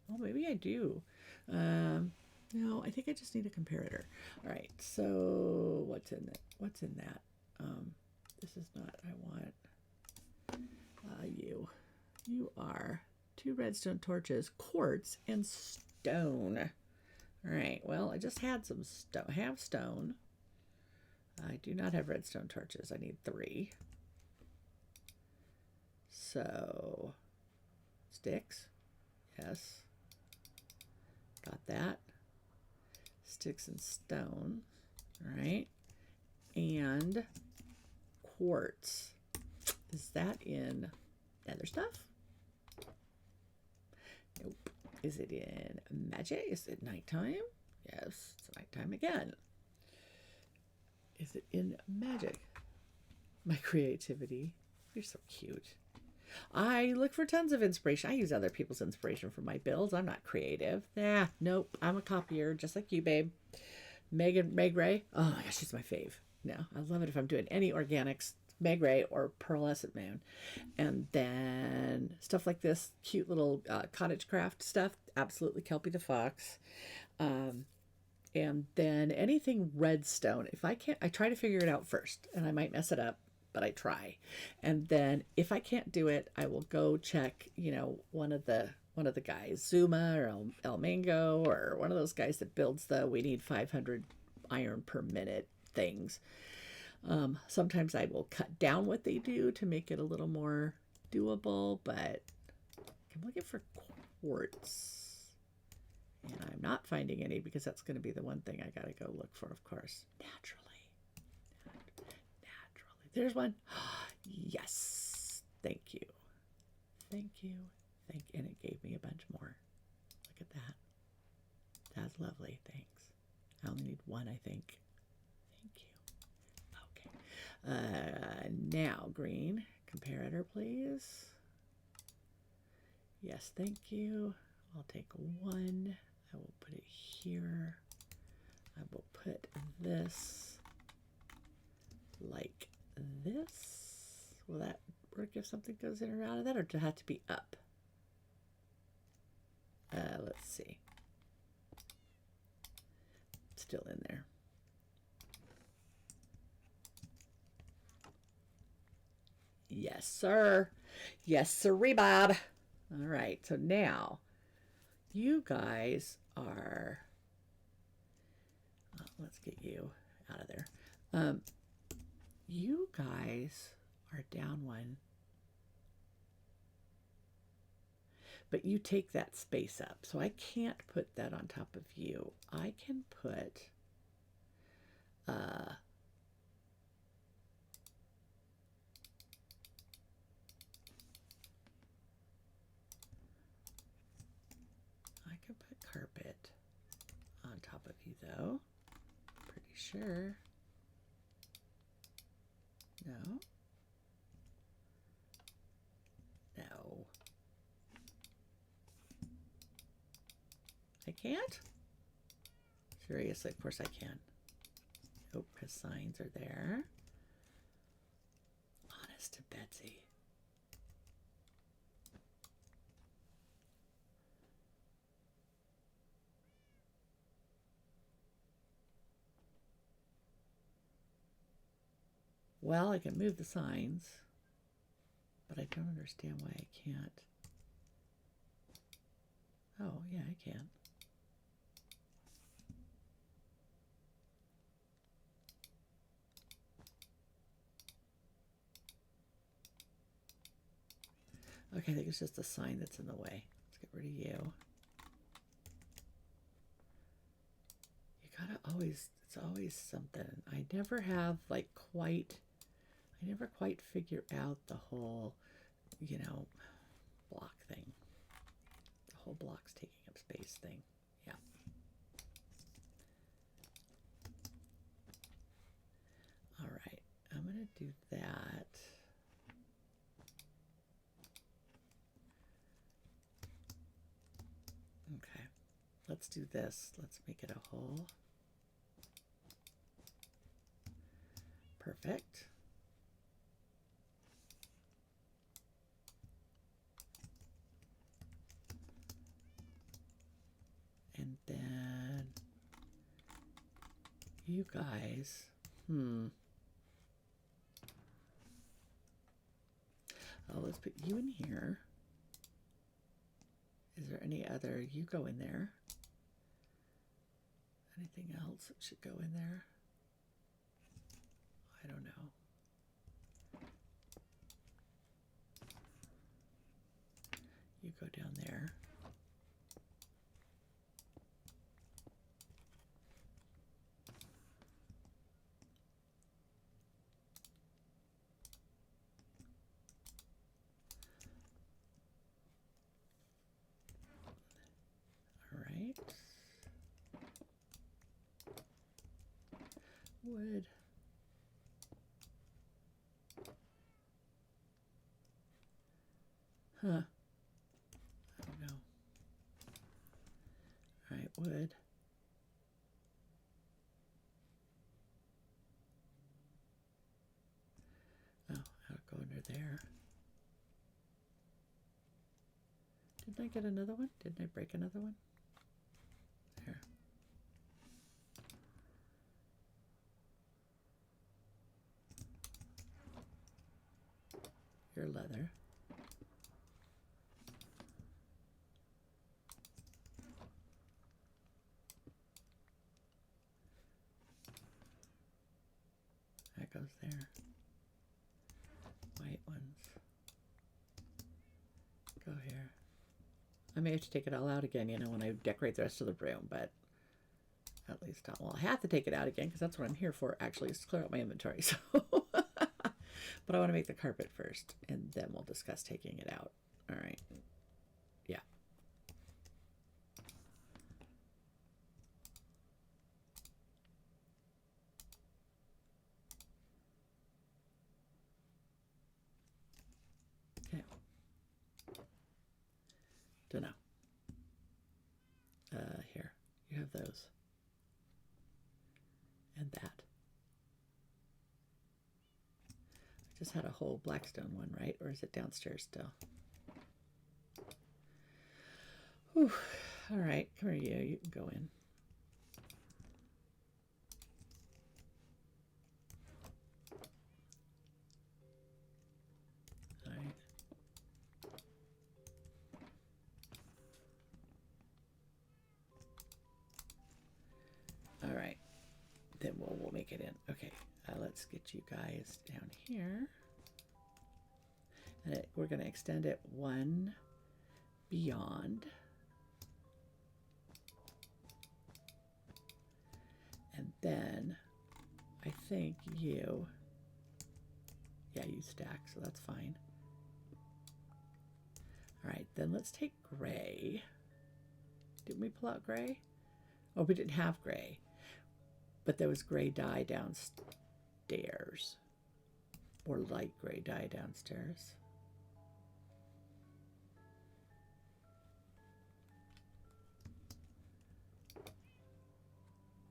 Well, maybe I do. No, I think I just need a comparator. All right, so what's in that? What's in that? This is not, I want you. You are 2 redstone torches, quartz, and stone. All right, well, I just had some stone. I have stone. I do not have redstone torches. I need 3. So, sticks. Yes. Got that. Sticks and stone. All right. And quartz. Is that in nether stuff? Nope. Is it in magic? Is it nighttime? Yes, it's nighttime again. Is it in magic? My creativity. You're so cute. I look for tons of inspiration. I use other people's inspiration for my builds. I'm not creative. Nope. I'm a copier, just like you, babe. Meg Ray. Oh my gosh, she's my fave. No, I love it if I'm doing any organics. Meg Ray or Pearlescent Moon. And then stuff like this, cute little cottage craft stuff. Absolutely Kelpie the Fox. And then anything redstone. If I can't, I try to figure it out first, and I might mess it up. but I try. And then if I can't do it, I will go check, you know, one of the guys, Zuma or El Mango, or one of those guys that builds the we need 500 iron per minute things. Sometimes I will cut down what they do to make it a little more doable, but I'm looking for quartz. And I'm not finding any because that's going to be the one thing I got to go look for, of course. Naturally. There's one. Yes. Thank you. Thank you. And it gave me a bunch more. Look at that. That's lovely. Thanks. I only need one, I think. Thank you. Okay. Now, green. Comparator, please. Yes, thank you. I'll take one. I will put it here. I will put this like this. Will that work if something goes in or out of that, or does it have to be up? Let's see. Still in there. Yes, sir. Yes, sirree, Bob. All right, so now you guys are, let's get you out of there. You guys are down one, but you take that space up. So I can't put that on top of you. I can put, carpet on top of you, though. Pretty sure. No. No. I can't? Seriously, of course I can. Nope, because signs are there. Honest to Betsy. Well, I can move the signs, but I don't understand why I can't. Oh, yeah, I can. Okay, I think it's just a sign that's in the way. Let's get rid of you. You gotta always, it's always something. I never have like quite, I never quite figure out the whole, you know, block thing. The whole block's taking up space thing. Yeah. All right, I'm gonna do that. Okay, let's do this. Let's make it a hole. Perfect. And then you guys, oh, let's put you in here. Is there any other, you go in there. Anything else that should go in there? I don't know. You go down there. All right. Wood. Huh. I don't know. All right, wood. Oh, I'll go under there. Didn't I get another one? Didn't I break another one? There. those there. White ones. Go here. I may have to take it all out again, you know, when I decorate the rest of the room, but at least I have to take it out again because that's what I'm here for, actually, is to clear out my inventory. So, but I want to make the carpet first, and then we'll discuss taking it out. All right. Yeah. Okay. Don't know. Here. You have those. And that. I just had a whole Blackstone one, right? Or is it downstairs still? Whew. All right, come here, you can go in. All right. All right, then we'll make it in. Okay, let's get you guys down here. And we're going to extend it one beyond. And then I think you, yeah, you stack, so that's fine. All right, then let's take gray. Didn't we pull out gray? Oh, we didn't have gray, but there was gray dye downstairs, or light gray dye downstairs.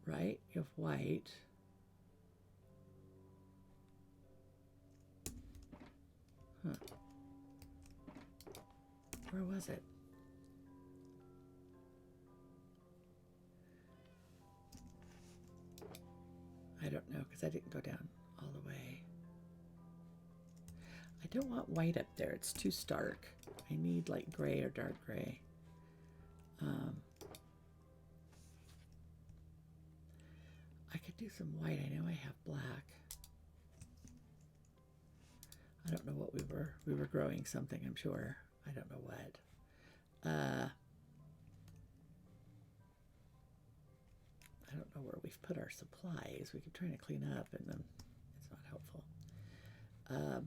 Right? You have white. Huh. Where was it? I don't know, because I didn't go down all the way. I don't want white up there. It's too stark. I need like gray or dark gray. I could do some white. I know I have black. I don't know what we were growing something, I'm sure. I don't know what. I don't know where we've put our supplies. We keep trying to clean up and then it's not helpful.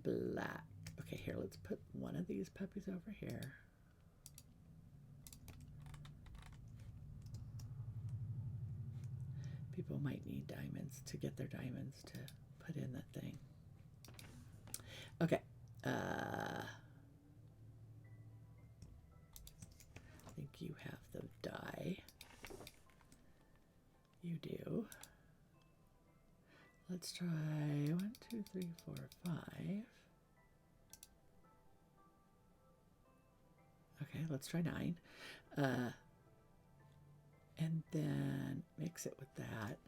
Black. Okay, here, let's put one of these puppies over here. People might need diamonds to get their diamonds to put in that thing. Okay. I think you have the dye. You do. Let's try 1, 2, 3, 4, 5. Okay, let's try 9. And then mix it with that.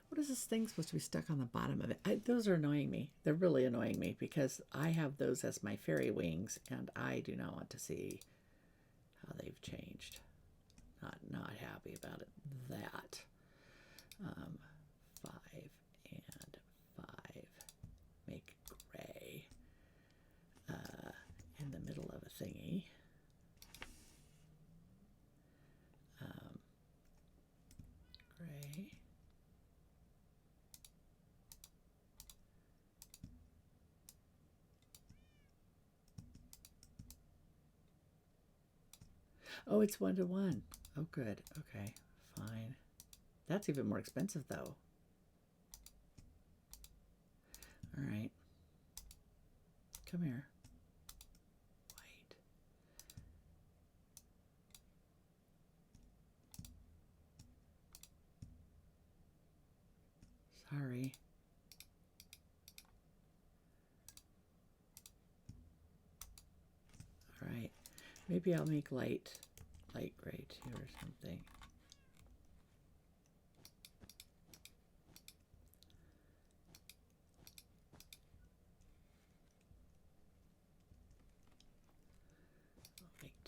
What is this thing supposed to be stuck on the bottom of it? Those are annoying me. They're really annoying me because I have those as my fairy wings and I do not want to see how they've changed. Not happy about it. That. 5 and 5. Make gray in the middle of a thingy. Gray. Oh, it's 1 to 1. Oh, good. Okay, fine. That's even more expensive, though. All right. Come here. White. Sorry. All right. Maybe I'll make light gray too or something.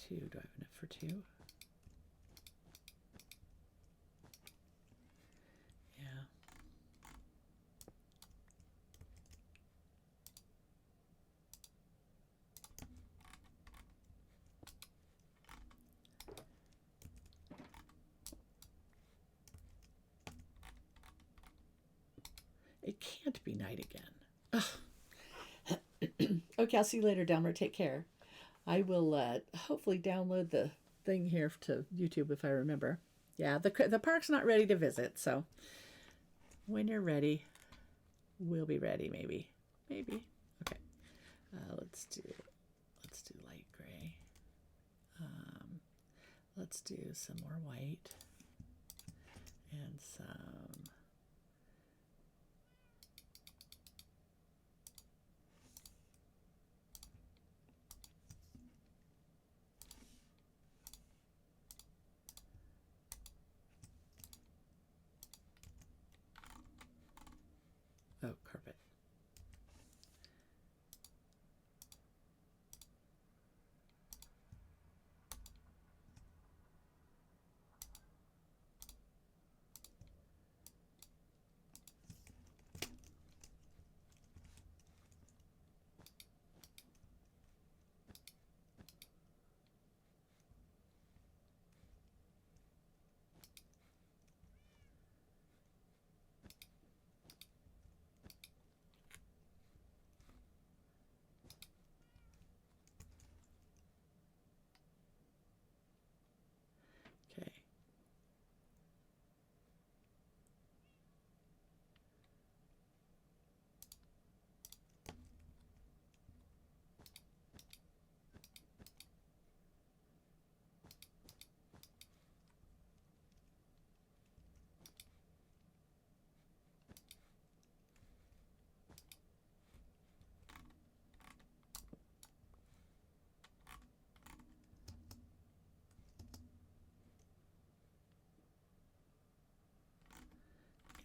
2. Do I have enough for 2? Yeah. It can't be night again. Ugh. Okay, I'll see you later, Delmer. Take care. I will hopefully download the thing here to YouTube if I remember. Yeah, the park's not ready to visit, so when you're ready, we'll be ready. Maybe. Okay. Let's do light gray. Let's do some more white and some. Oh, carpet. Okay.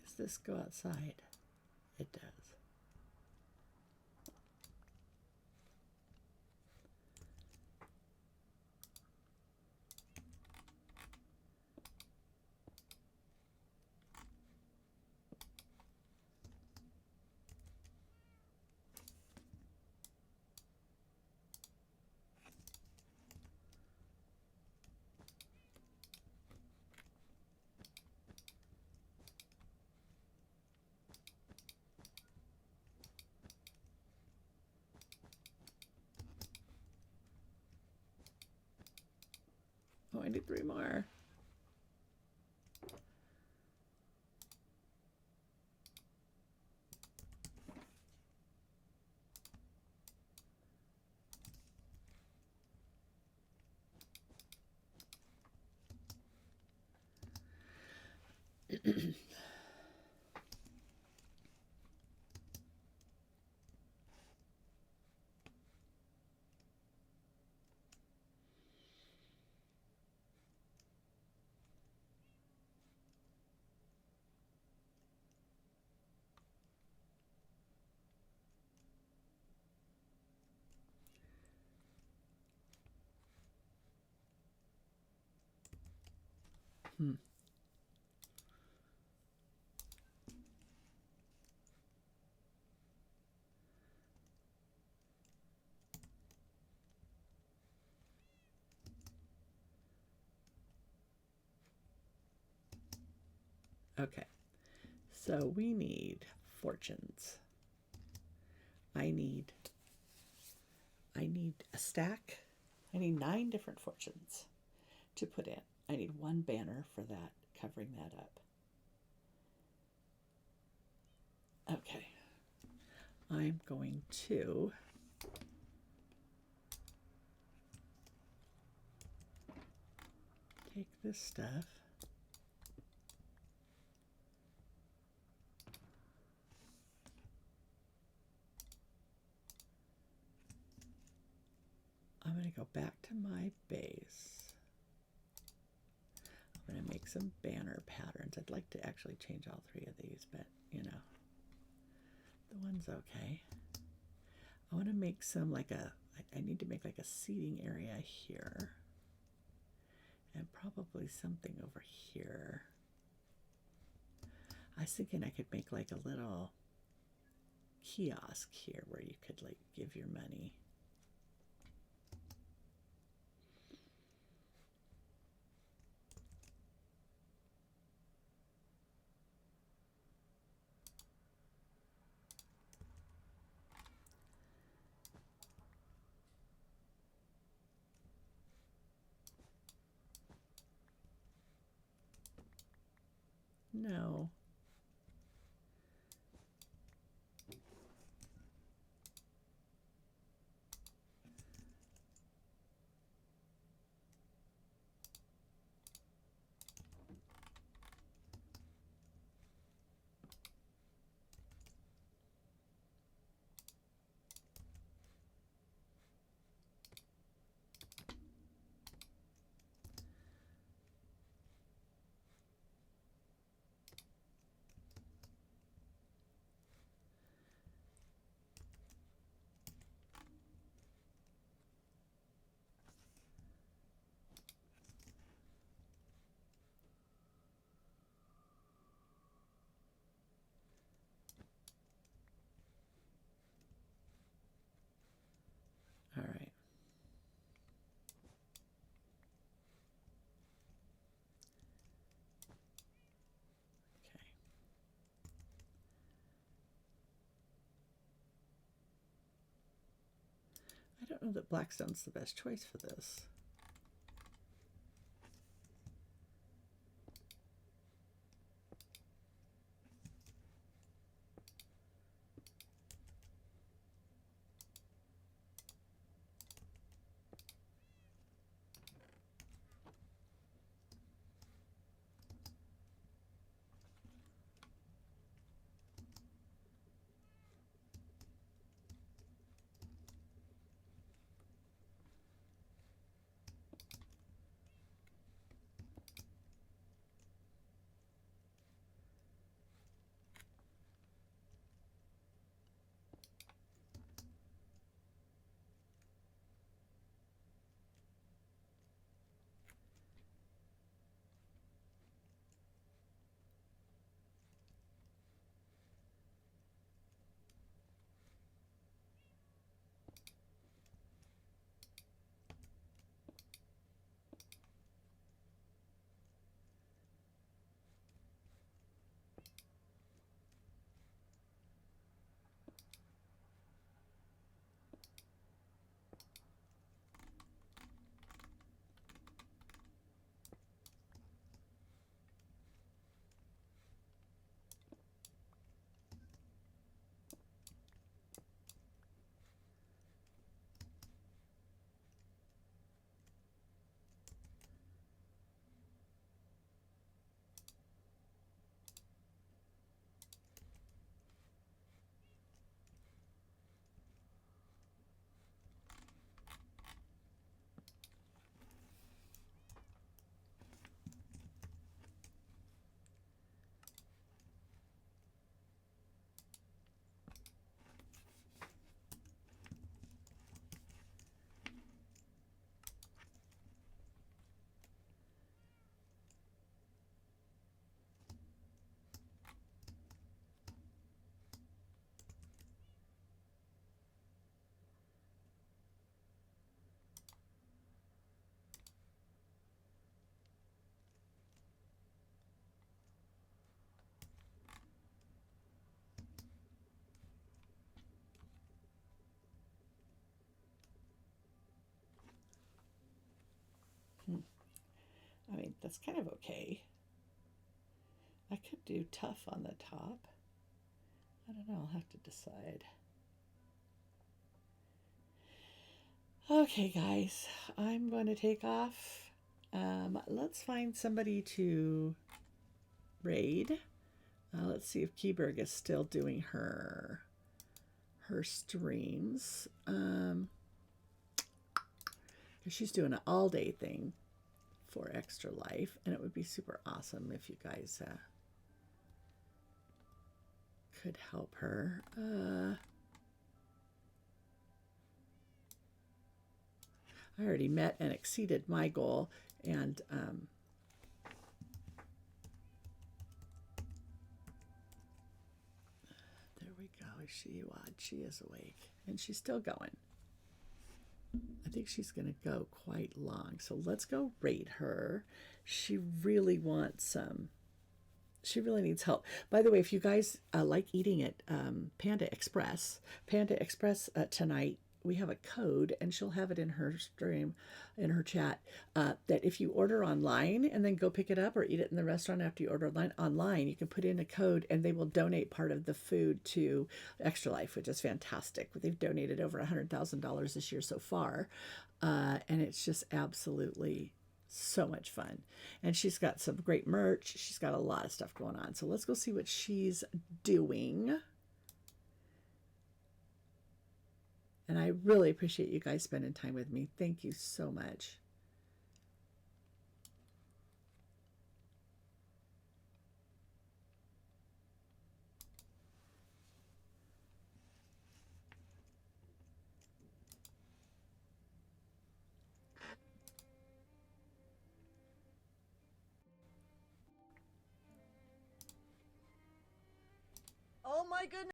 Does this go outside? It does. Oh, I need 3 more. Hmm. Okay. So we need fortunes. I need a stack. I need 9 different fortunes to put in. I need 1 banner for that, covering that up. Okay. I'm going to take this stuff. I'm going to go back to my base. I'm going to make some banner patterns. I'd like to actually change all 3 of these, but you know, the one's okay. I want to make some I need to make like a seating area here. probably something over here. I was thinking I could make like a little kiosk here where you could like give your money. No. All right. Okay. I don't know that Blackstone's the best choice for this. I mean, that's kind of okay. I could do tough on the top. I don't know, I'll have to decide. Okay, guys, I'm going to take off. Let's find somebody to raid. Let's see if Keyberg is still doing her streams. Because she's doing an all-day thing for Extra Life, and it would be super awesome if you guys could help her. I already met and exceeded my goal, and there we go. She is awake, and she's still going. I think she's going to go quite long. So let's go rate her. She really wants some. She really needs help. By the way, if you guys like eating at Panda Express tonight, we have a code, and she'll have it in her stream, in her chat, that if you order online and then go pick it up or eat it in the restaurant after you order online, you can put in a code and they will donate part of the food to Extra Life, which is fantastic. They've donated over $100,000 this year so far, and it's just absolutely so much fun. And she's got some great merch. She's got a lot of stuff going on. So let's go see what she's doing. And I really appreciate you guys spending time with me. Thank you so much. Oh my goodness.